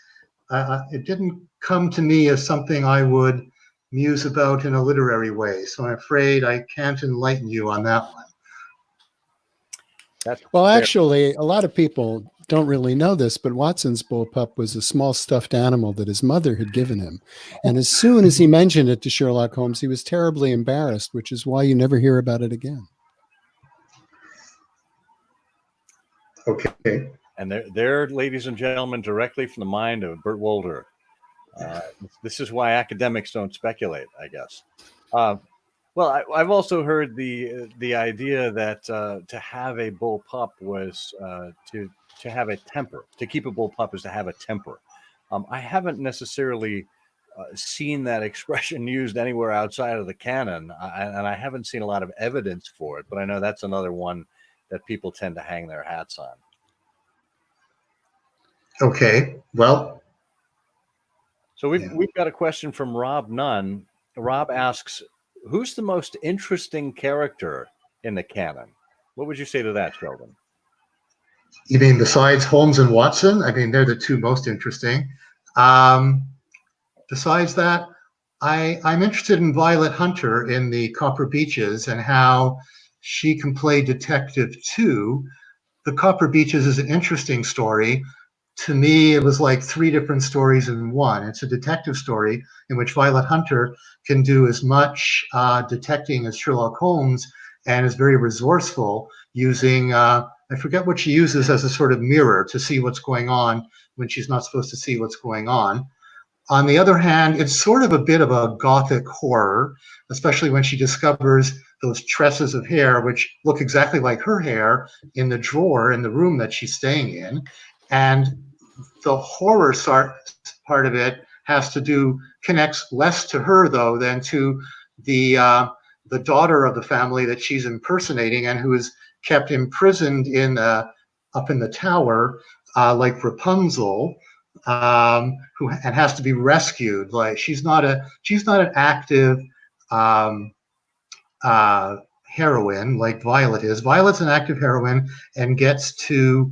It didn't come to me as something I would muse about in a literary way, so I'm afraid I can't enlighten you on that one. Well, actually, a lot of people don't really know this, but Watson's bullpup was a small stuffed animal that his mother had given him. And as soon as he mentioned it to Sherlock Holmes, he was terribly embarrassed, which is why you never hear about it again. Okay. And there, ladies and gentlemen, directly from the mind of Bert Wolder. This is why academics don't speculate, I guess. Well, I've also heard the idea that to have a bull pup was to have a temper. To keep a bull pup is to have a temper. I haven't necessarily seen that expression used anywhere outside of the canon, and I haven't seen a lot of evidence for it. But I know that's another one that people tend to hang their hats on. Okay, well. So we've got a question from Rob Nunn. Rob asks, who's the most interesting character in the canon? What would you say to that, Sheldon? You mean besides Holmes and Watson? I mean, they're the two most interesting. Besides that, I'm interested in Violet Hunter in the Copper Beeches and how she can play detective too. The Copper Beeches is an interesting story. To me, it was like three different stories in one. It's a detective story in which Violet Hunter can do as much detecting as Sherlock Holmes and is very resourceful using, I forget what she uses as a sort of mirror to see what's going on when she's not supposed to see what's going on. On the other hand, it's sort of a bit of a gothic horror, especially when she discovers those tresses of hair, which look exactly like her hair, in the drawer in the room that she's staying in. And the horror part of it connects less to her though than to the daughter of the family that she's impersonating and who is kept imprisoned up in the tower like Rapunzel, who has to be rescued. Like she's not an active heroine like Violet is. Violet's an active heroine and gets to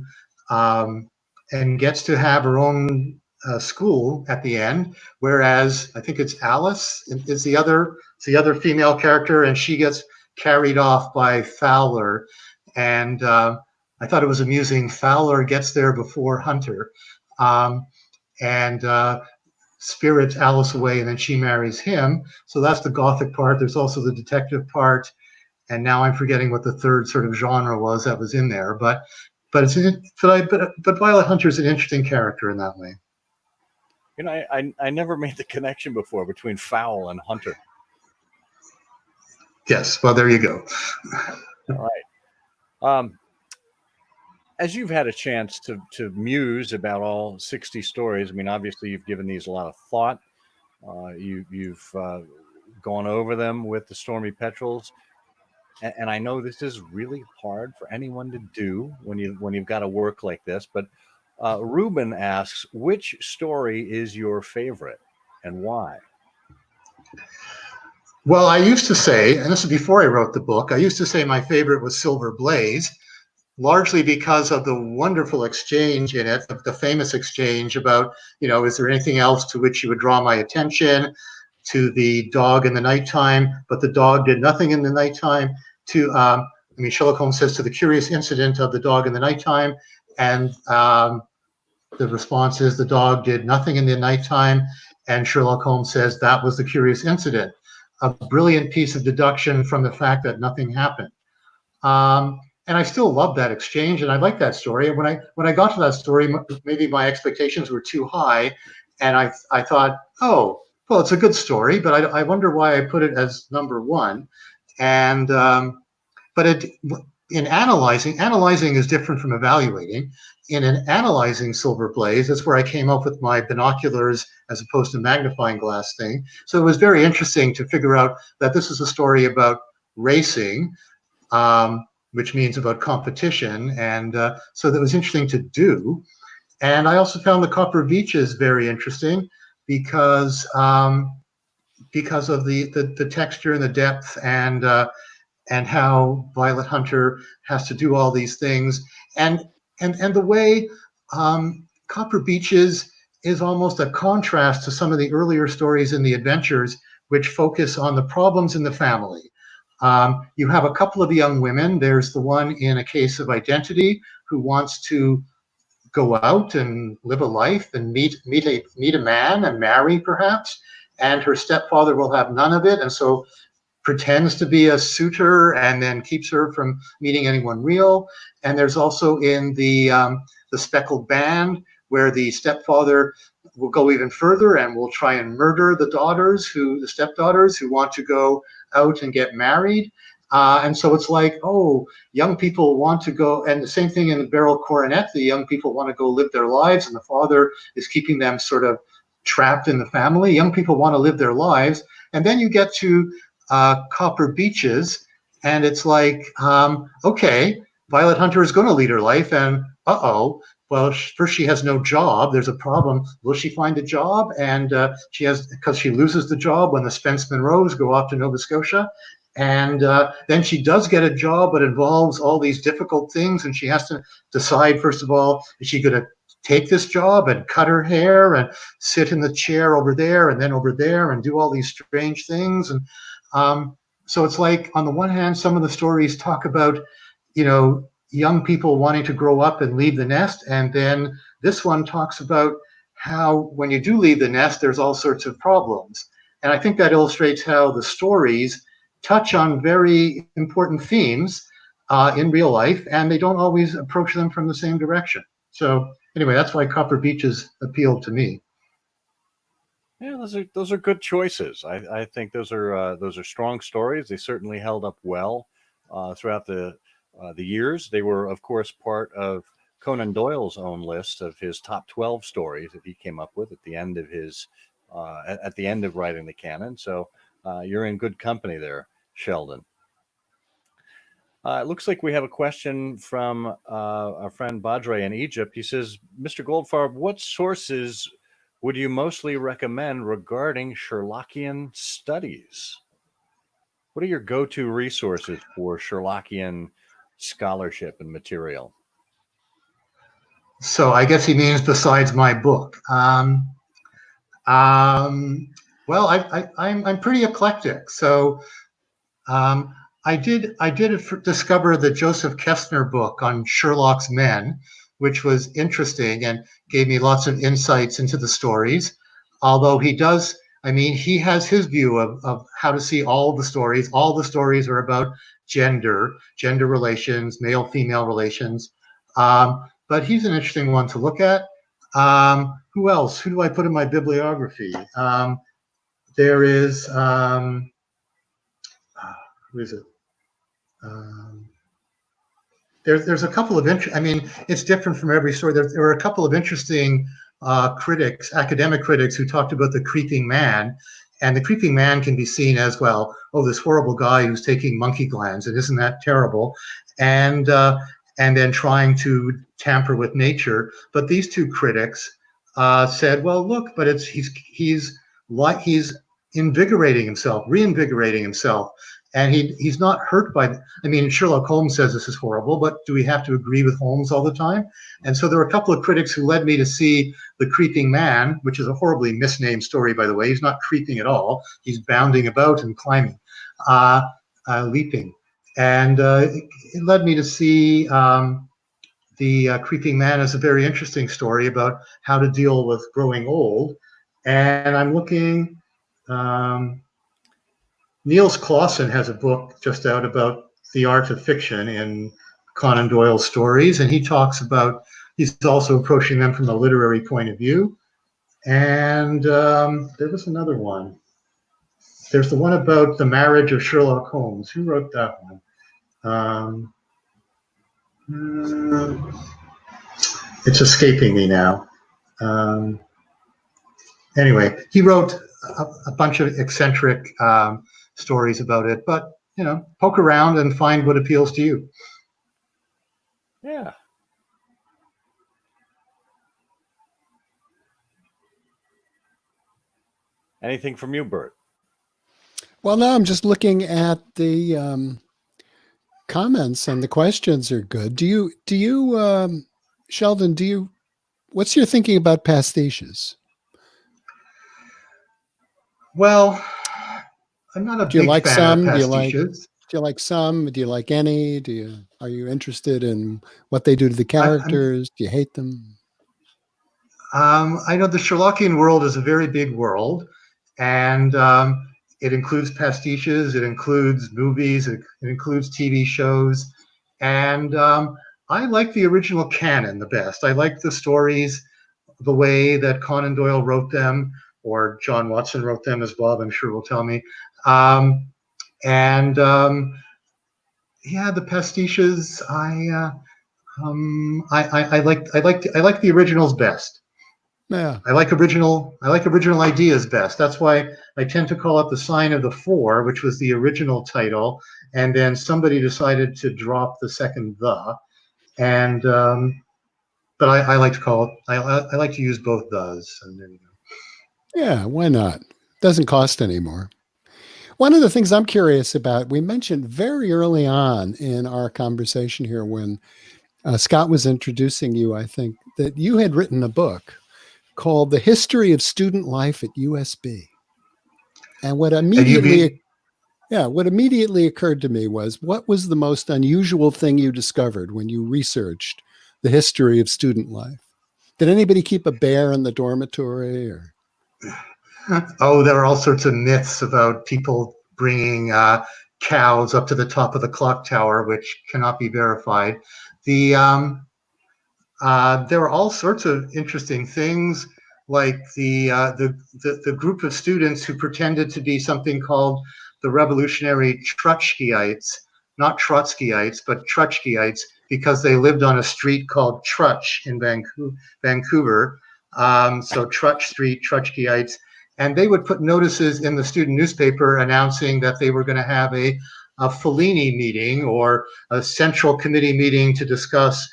have her own school at the end, whereas I think it's Alice is the other female character, and she gets carried off by Fowler. And I thought it was amusing. Fowler gets there before Hunter, and spirits Alice away, and then she marries him. So that's the gothic part. There's also the detective part, and now I'm forgetting what the third sort of genre was that was in there. But Violet Hunter is an interesting character in that way. I never made the connection before between Fowl and Hunter. Yes, well, there you go. All right. As you've had a chance to muse about all 60 stories, I mean, obviously you've given these a lot of thought. You've gone over them with the Stormy Petrels, and I know this is really hard for anyone to do when you've got to work like this. But Ruben asks, which story is your favorite and why? Well, I used to say, and this is before I wrote the book, I used to say my favorite was Silver Blaze, largely because of the wonderful exchange in it, the famous exchange about, is there anything else to which you would draw my attention? To the dog in the nighttime, but the dog did nothing in the nighttime. Sherlock Holmes says to the curious incident of the dog in the nighttime, and the response is the dog did nothing in the nighttime, and Sherlock Holmes says that was the curious incident. A brilliant piece of deduction from the fact that nothing happened. And I still love that exchange, and I like that story. And when I got to that story, maybe my expectations were too high, and I thought, oh, well, it's a good story, but I wonder why I put it as number one. And in analyzing is different from evaluating. In an analyzing Silver Blaze, that's where I came up with my binoculars as opposed to magnifying glass thing. So it was very interesting to figure out that this is a story about racing, which means about competition. And so that was interesting to do. And I also found the Copper Beeches very interesting because of the texture and the depth and how Violet Hunter has to do all these things, and the way Copper Beeches is almost a contrast to some of the earlier stories in the adventures, which focus on the problems in the family. You have a couple of young women. There's the one in A Case of Identity who wants to go out and live a life and meet a man and marry perhaps, and her stepfather will have none of it, and so pretends to be a suitor and then keeps her from meeting anyone real. And there's also in the Speckled Band, where the stepfather will go even further and will try and murder the stepdaughters who want to go out and get married. And so it's like, oh, young people want to go, and the same thing in the Beryl Coronet, the young people want to go live their lives, and the father is keeping them sort of trapped in the family. Young people want to live their lives. And then you get to Copper Beeches, and it's like, okay, Violet Hunter is going to lead her life, and well, first she has no job. There's a problem. Will she find a job? And because she loses the job when the Spence Monroes go off to Nova Scotia. And then she does get a job, but involves all these difficult things, and she has to decide, first of all, is she going to take this job and cut her hair and sit in the chair over there and then over there and do all these strange things. And so it's like, on the one hand, some of the stories talk about, young people wanting to grow up and leave the nest. And then this one talks about how when you do leave the nest, there's all sorts of problems. And I think that illustrates how the stories touch on very important themes in real life, and they don't always approach them from the same direction. So anyway, that's why Copper Beeches appealed to me. Yeah, those are good choices. I think those are strong stories. They certainly held up well throughout the years. They were, of course, part of Conan Doyle's own list of his top 12 stories that he came up with at the end of his at the end of writing the canon. So you're in good company there, Sheldon. It looks like we have a question from our friend Badre in Egypt. He says, Mr. Goldfarb, what sources would you mostly recommend regarding Sherlockian studies? What are your go-to resources for Sherlockian scholarship and material? So I guess he means besides my book. Well, I'm pretty eclectic. So I did discover the Joseph Kessner book on Sherlock's Men, which was interesting and gave me lots of insights into the stories. although he does, I mean, he has his view of how to see all the stories. All the stories are about gender relations, male-female relations. But he's an interesting one to look at. Who else? Who do I put in my bibliography? There is, who is it? There's a couple of I mean, it's different from every story. There were a couple of interesting critics, academic critics, who talked about the creeping man, and the creeping man can be seen as, well, oh, this horrible guy who's taking monkey glands, and isn't that terrible? And then trying to tamper with nature. But these two critics said, well, look, but he's invigorating himself, reinvigorating himself. And he's not hurt by, I mean, Sherlock Holmes says this is horrible, but do we have to agree with Holmes all the time? And so there were a couple of critics who led me to see The Creeping Man, which is a horribly misnamed story, by the way. He's not creeping at all. He's bounding about and climbing, leaping. And it led me to see The Creeping Man as a very interesting story about how to deal with growing old. And I'm looking, Niels Clausen has a book just out about the art of fiction in Conan Doyle's stories, and he talks about, he's also approaching them from a literary point of view. And there was another one. There's the one about the marriage of Sherlock Holmes. Who wrote that one? It's escaping me now. Anyway, he wrote a bunch of eccentric stories about it, but poke around and find what appeals to you. Yeah. Anything from you, Bert? Well, no, I'm just looking at the comments, and the questions are good. Do you, Sheldon, what's your thinking about pastiches? Well, I'm not a big fan of pastiches. Do you like some? Do you like any? Are you interested in what they do to the characters? Do you hate them? I know the Sherlockian world is a very big world, and it includes pastiches, it includes movies, it includes TV shows, and I like the original canon the best. I like the stories the way that Conan Doyle wrote them, or John Watson wrote them, as Bob, I'm sure, will tell me. Yeah, the pastiches, I like the originals best. Yeah. I like original ideas best. That's why I tend to call it The Sign of the Four, which was the original title, and then somebody decided to drop the second "the," and but I like to call it. I like to use both "thes," and there you go. Yeah, why not? Doesn't cost anymore. One of the things I'm curious about, we mentioned very early on in our conversation here when Scott was introducing you, I think, that you had written a book called The History of Student Life at USB. And what immediately occurred to me was, what was the most unusual thing you discovered when you researched the history of student life? Did anybody keep a bear in the dormitory? Or? Oh, there are all sorts of myths about people bringing cows up to the top of the clock tower, which cannot be verified. There are all sorts of interesting things, like the group of students who pretended to be something called the Revolutionary Trotskyites, not Trotskyites, but Trotskyites, because they lived on a street called Trutch in Vancouver. So Trutch Street, Trotskyites. And they would put notices in the student newspaper announcing that they were going to have a Fellini meeting, or a central committee meeting to discuss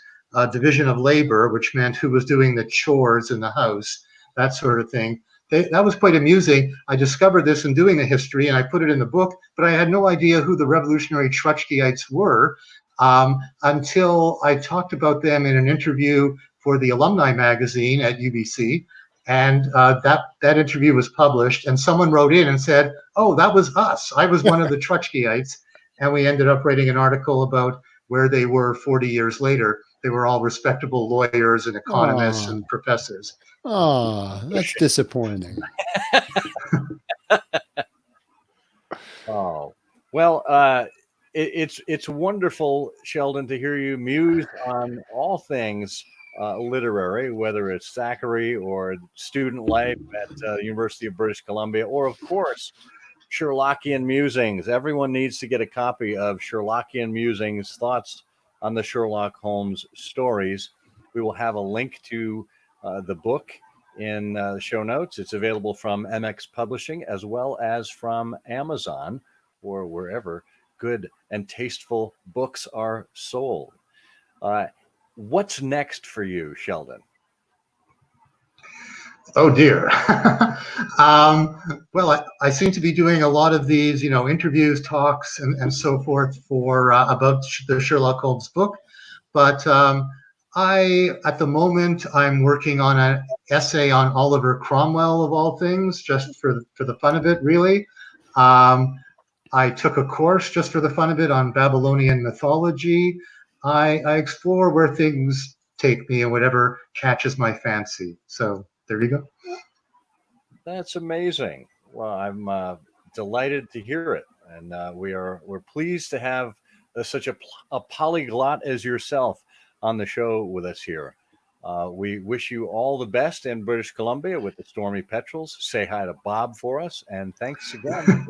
division of labor, which meant who was doing the chores in the house, that sort of thing. That was quite amusing. I discovered this in doing the history, and I put it in the book, but I had no idea who the Revolutionary Trotskyites were until I talked about them in an interview for the alumni magazine at UBC. And that interview was published, and someone wrote in and said, "Oh, that was us. I was one of the Trotskyites." And we ended up writing an article about where they were 40 years later. they were all respectable lawyers and economists and professors. Oh, that's disappointing. Oh, well, it's wonderful, Sheldon, to hear you muse on all things literary, whether it's Thackeray or student life at the University of British Columbia, or of course Sherlockian Musings. Everyone needs to get a copy of Sherlockian Musings, thoughts on the Sherlock Holmes stories. We will have a link to the book in the show notes. It's available from MX Publishing as well as from Amazon or wherever good and tasteful books are sold. What's next for you, Sheldon? Oh dear. Well, I seem to be doing a lot of these, interviews, talks, and so forth for about the Sherlock Holmes book. But at the moment, I'm working on an essay on Oliver Cromwell, of all things, just for the fun of it, really. I took a course just for the fun of it on Babylonian mythology. I explore where things take me and whatever catches my fancy. So there you go. That's amazing. Well, I'm delighted to hear it, and we're pleased to have such a polyglot as yourself on the show with us here. We wish you all the best in British Columbia with the Stormy Petrels. Say hi to Bob for us, and thanks again for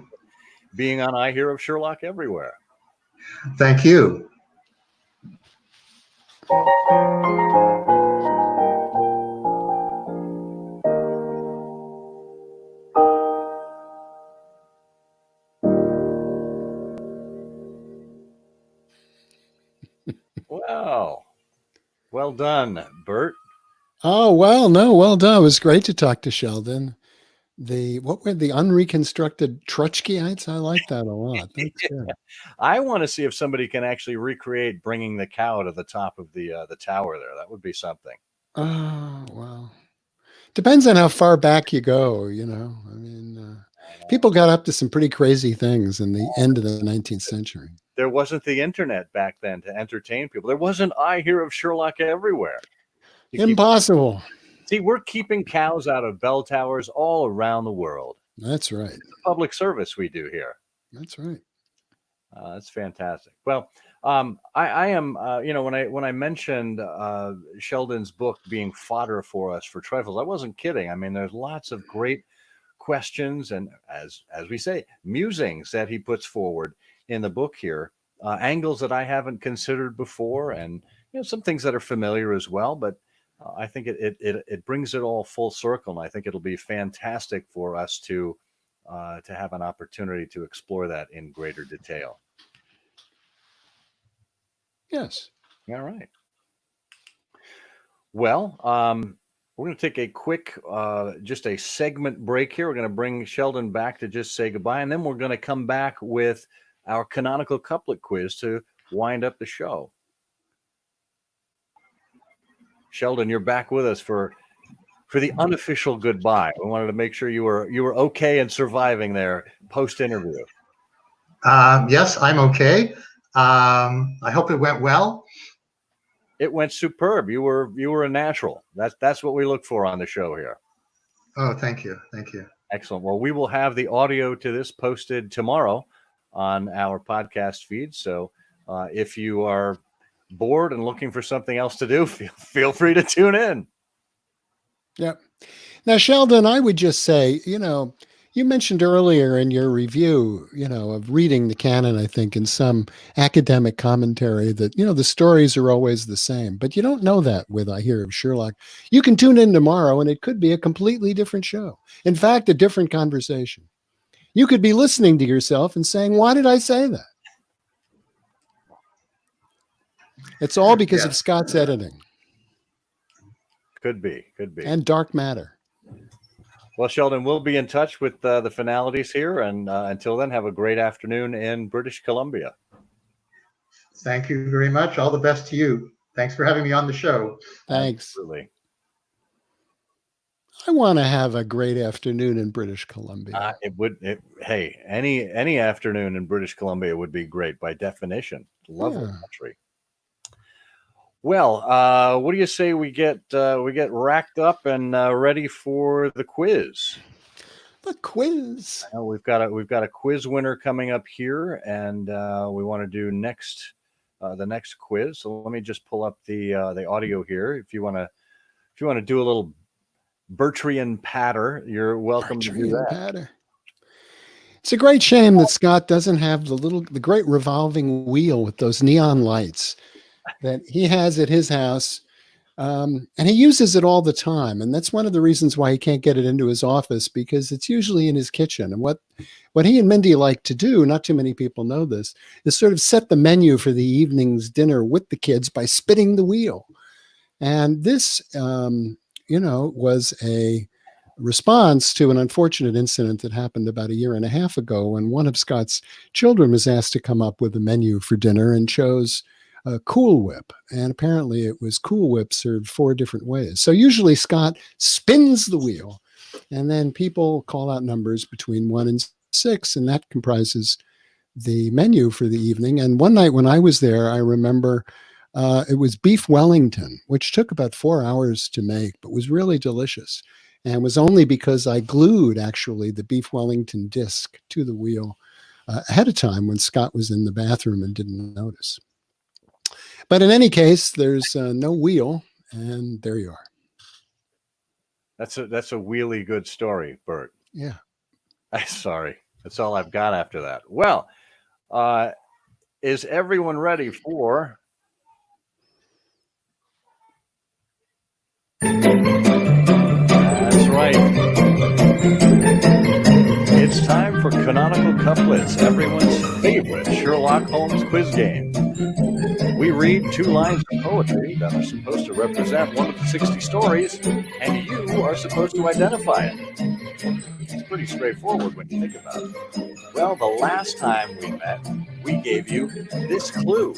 being on I Hear of Sherlock Everywhere. Thank you. Wow. Well done, Bert. Oh, well, no, well done. It was great to talk to Sheldon. What were the unreconstructed Trotskyites? I like that a lot. That's good. I want to see if somebody can actually recreate bringing the cow to the top of the tower there. That would be something. Oh, well. Depends on how far back you go, I mean, people got up to some pretty crazy things in the end of the 19th century. There wasn't the internet back then to entertain people. There wasn't I Hear of Sherlock Everywhere. Impossible. See, we're keeping cows out of bell towers all around the world. That's right. It's a public service we do here. That's right. That's fantastic. Well, I am, when I mentioned Sheldon's book being fodder for us for trifles, I wasn't kidding. I mean, there's lots of great questions and, as we say, musings that he puts forward in the book here, angles that I haven't considered before, and some things that are familiar as well. But I think it brings it all full circle, and I think it'll be fantastic for us to have an opportunity to explore that in greater detail. Yes. All right. Well, we're going to take a quick, just a segment break here. We're going to bring Sheldon back to just say goodbye, and then we're going to come back with our canonical couplet quiz to wind up the show. Sheldon, you're back with us for the unofficial goodbye. We wanted to make sure you were okay and surviving there post interview. Yes, I'm okay. I hope it went well. It went superb. You were a natural. That's what we look for on the show here. Oh, thank you. Excellent. Well, we will have the audio to this posted tomorrow on our podcast feed. So if you are bored and looking for something else to do, feel free to tune in. Yep. Now, Sheldon, I would just say, you mentioned earlier in your review, of reading the canon, I think, in some academic commentary that, the stories are always the same. But you don't know that with I Hear of Sherlock. You can tune in tomorrow and it could be a completely different show. In fact, a different conversation. You could be listening to yourself and saying, why did I say that? It's all because of Scott's editing. Could be. And dark matter. Well, Sheldon, we'll be in touch with the finalities here. And until then, have a great afternoon in British Columbia. Thank you very much. All the best to you. Thanks for having me on the show. Thanks. Absolutely. I want to have a great afternoon in British Columbia. Hey, any afternoon in British Columbia would be great by definition. Lovely country. Well, what do you say we get racked up and ready for the quiz? The quiz. We've got a quiz winner coming up here, and we want to do the next quiz. So let me just pull up the audio here. If you want to do a little Bertrian patter, you're welcome to do that. Patter. It's a great shame that Scott doesn't have the great revolving wheel with those neon lights that he has at his house. And he uses it all the time. And that's one of the reasons why he can't get it into his office, because it's usually in his kitchen. And what he and Mindy like to do, not too many people know this, is sort of set the menu for the evening's dinner with the kids by spinning the wheel. And this, was a response to an unfortunate incident that happened about a year and a half ago, when one of Scott's children was asked to come up with a menu for dinner and chose Cool Whip. And apparently it was Cool Whip served 4 different ways. So usually Scott spins the wheel, and then people call out numbers between 1 and 6, and that comprises the menu for the evening. And one night when I was there, I remember it was beef Wellington, which took about 4 hours to make, but was really delicious. And was only because I glued actually the beef Wellington disc to the wheel ahead of time when Scott was in the bathroom and didn't notice. But in any case, there's no wheel, and there you are. That's a really good story, Bert. Yeah. Sorry, that's all I've got after that. Well, is everyone ready for? That's right. It's time for Canonical Couplets, everyone's favorite Sherlock Holmes quiz game. We read 2 lines of poetry that are supposed to represent one of the 60 stories, and you are supposed to identify it. It's pretty straightforward when you think about it. Well, the last time we met, we gave you this clue.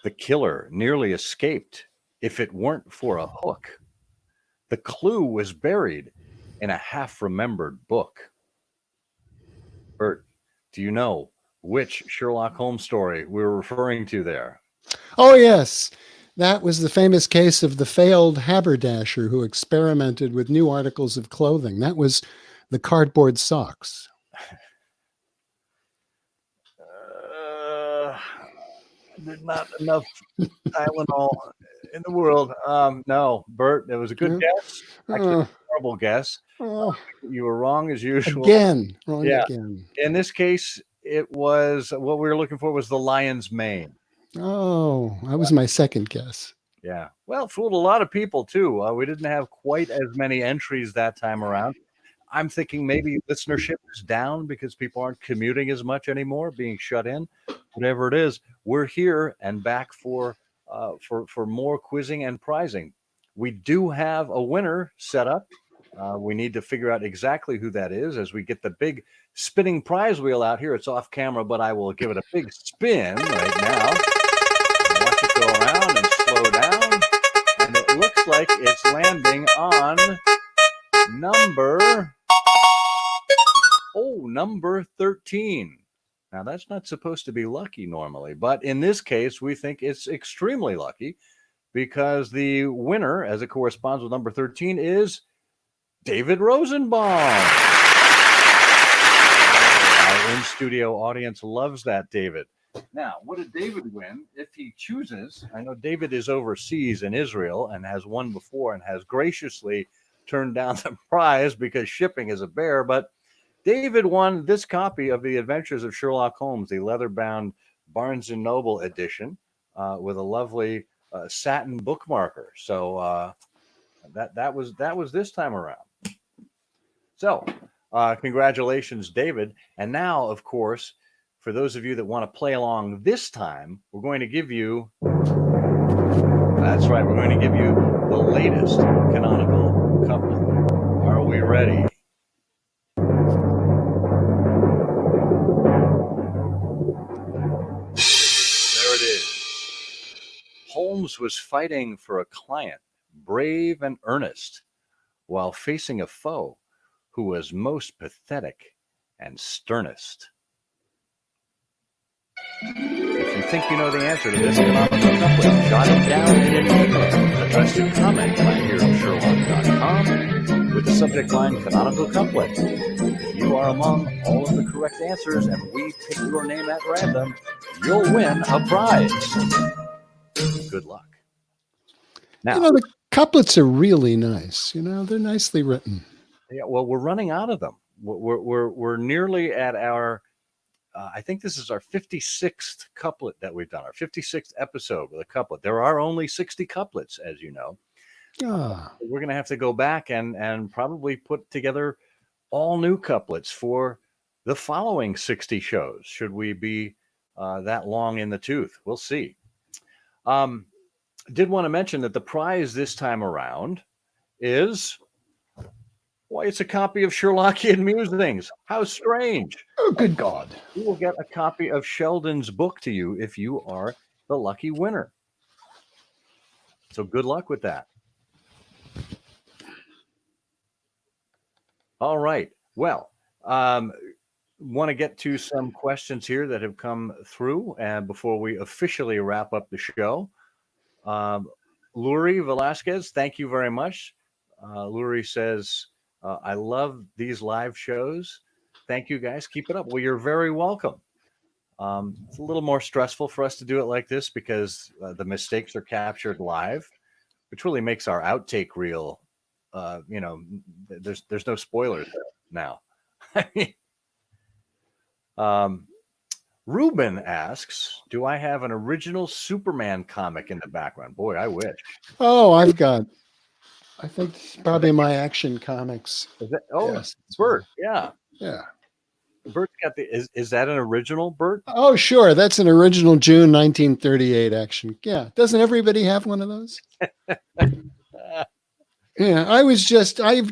The killer nearly escaped if it weren't for a hook. The clue was buried in a half-remembered book. Bert, do you know which Sherlock Holmes story we're referring to there? Oh, yes. That was the famous case of the failed haberdasher who experimented with new articles of clothing. That was the cardboard socks. There's not enough Tylenol in the world. No, Bert, it was a good guess. Actually, a horrible guess. You were wrong as usual. Again. Again. In this case, it was what we were looking for was the lion's mane. Oh, that was my second guess. Yeah. Well, fooled a lot of people, too. We didn't have quite as many entries that time around. I'm thinking maybe listenership is down because people aren't commuting as much anymore, being shut in. Whatever it is, we're here and back for more quizzing and prizing. We do have a winner set up. We need to figure out exactly who that is as we get the big spinning prize wheel out here. It's off camera, but I will give it a big spin right now. Watch it go around and slow down. And it looks like it's landing on number 13. Now, that's not supposed to be lucky normally, but in this case, we think it's extremely lucky because the winner, as it corresponds with number 13, is David Rosenbaum. Our in-studio audience loves that, David. Now, what did David win if he chooses? I know David is overseas in Israel and has won before and has graciously turned down the prize because shipping is a bear, but David won this copy of The Adventures of Sherlock Holmes, the leather-bound Barnes & Noble edition with a lovely satin bookmarker. So that was this time around. So congratulations, David. And now, of course, for those of you that want to play along this time, we're going to give you, that's right, we're going to give you the latest canonical couplet. Are we ready? Holmes was fighting for a client, brave and earnest, while facing a foe who was most pathetic and sternest. If you think you know the answer to this canonical couplet, jot it down in an email addressed to comment@ihearofsherlock.com with the subject line canonical couplet. If you are among all of the correct answers and we pick your name at random, you'll win a prize. Good luck. Now, The couplets are really nice. They're nicely written. yeah, well, we're running out of them. We're nearly at our. I think this is our 56th couplet that we've done, our 56th episode with a couplet. There are only 60 couplets, as you know. We're going to have to go back and probably put together all new couplets for the following 60 shows, should we be that long in the tooth. We'll see. Did want to mention that the prize this time around is, why, it's a copy of Sherlockian Musings. How strange. Oh, good God. You will get a copy of Sheldon's book to you if you are the lucky winner. So good luck with that. All right. Well, want to get to some questions here that have come through, and before we officially wrap up the show. Luri Velasquez, thank you very much. Luri says, I love these live shows. Thank you, guys. Keep it up. Well, you're very welcome. It's a little more stressful for us to do it like this because the mistakes are captured live, which really makes our outtake reel. There's no spoilers now. Ruben asks, do I have an original Superman comic in the background? Boy, I wish. Oh, I think it's probably my Action Comics. Is that, oh, Yes. Bert. Yeah. Yeah. Bert's got is that an original, Bert? Oh, sure. That's an original June 1938 Action. Yeah. Doesn't everybody have one of those? Yeah. I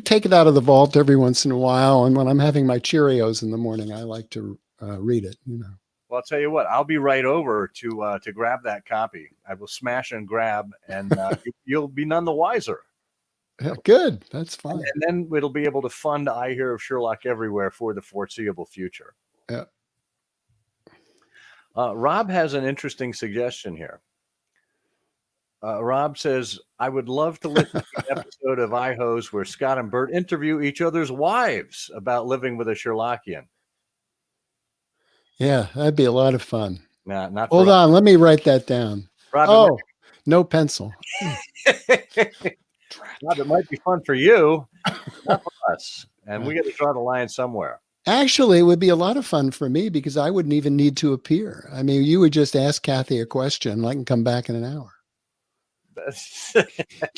take it out of the vault every once in a while. And when I'm having my Cheerios in the morning, I like to read it, Well, I'll tell you what, I'll be right over to grab that copy. I will smash and grab, and you'll be none the wiser. Yeah, good. That's fine. And then it'll be able to fund I Hear of Sherlock Everywhere for the foreseeable future. Yeah. Rob has an interesting suggestion here. Rob says, I would love to listen to an episode of IHOSE where Scott and Bert interview each other's wives about living with a Sherlockian. Yeah, that'd be a lot of fun. Nah, not Hold on, let me write that down. Rob, no pencil. Rob, it might be fun for you, not for us. And we got to draw the line somewhere. Actually, it would be a lot of fun for me because I wouldn't even need to appear. I mean, you would just ask Kathy a question and I can come back in an hour.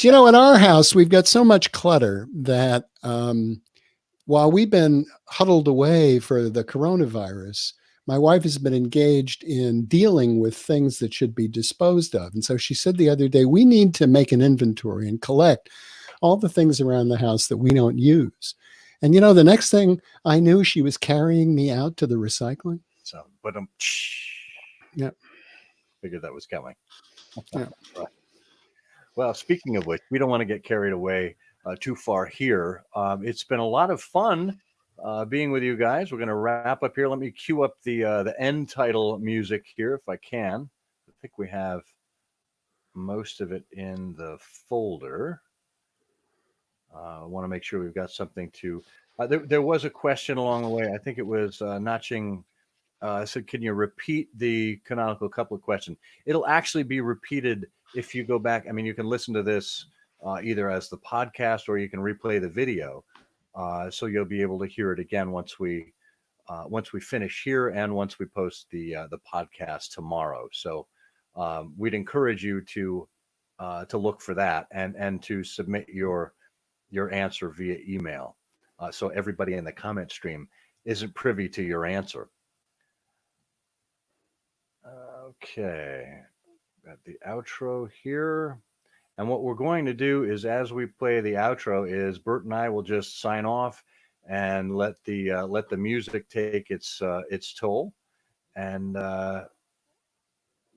In our house, we've got so much clutter that while we've been huddled away for the coronavirus, my wife has been engaged in dealing with things that should be disposed of. And so she said the other day, we need to make an inventory and collect all the things around the house that we don't use. And, the next thing I knew, she was carrying me out to the recycling. So, but yeah, figured that was coming. Yeah. Well, speaking of which, we don't want to get carried away too far here. It's been a lot of fun being with you guys. We're going to wrap up here. Let me cue up the end title music here if I can. I think we have most of it in the folder. I want to make sure we've got something to. There was a question along the way. I think it was Notching said, "Can you repeat the canonical couplet question?" It'll actually be repeated if you go back. I mean, you can listen to this either as the podcast or you can replay the video. So you'll be able to hear it again once we finish here and once we post the podcast tomorrow. So we'd encourage you to look for that and to submit your answer via email. So everybody in the comment stream isn't privy to your answer. Okay, got the outro here. And what we're going to do is, as we play the outro, is Bert and I will just sign off and let the music take its toll. And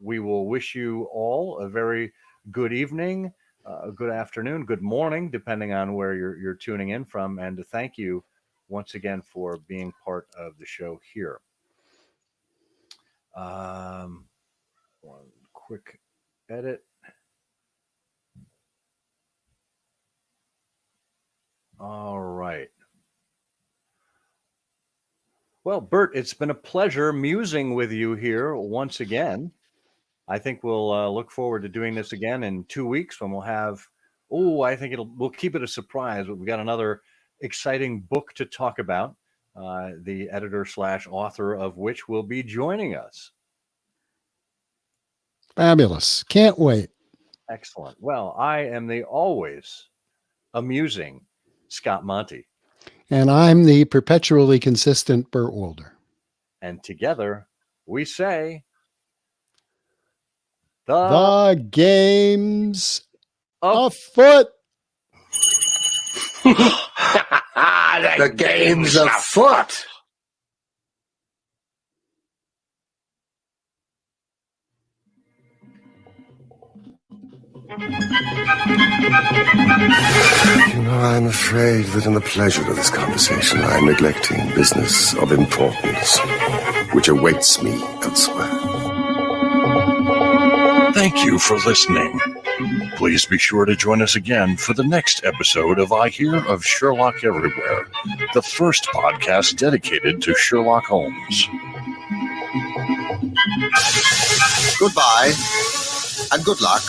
we will wish you all a very good evening, good afternoon, good morning, depending on where you're tuning in from. And to thank you once again for being part of the show here. One quick edit. All right. Well, Bert, it's been a pleasure musing with you here once again. I think we'll look forward to doing this again in 2 weeks when we'll have. Oh, I think we'll keep it a surprise. We've got another exciting book to talk about. The editor/author of which will be joining us. Fabulous. Can't wait. Excellent. Well, I am the always amusing Scott Monty. And I'm the perpetually consistent Burt Wolder. And together we say the game's afoot. The game's afoot. I'm afraid that in the pleasure of this conversation, I'm neglecting business of importance, which awaits me elsewhere. Thank you for listening. Please be sure to join us again for the next episode of I Hear of Sherlock Everywhere, the first podcast dedicated to Sherlock Holmes. Goodbye, and good luck,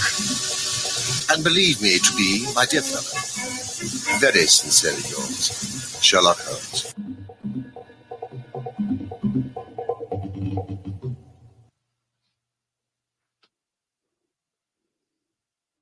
and believe me to be, my dear fellow, very sincerely yours, Sherlock Holmes.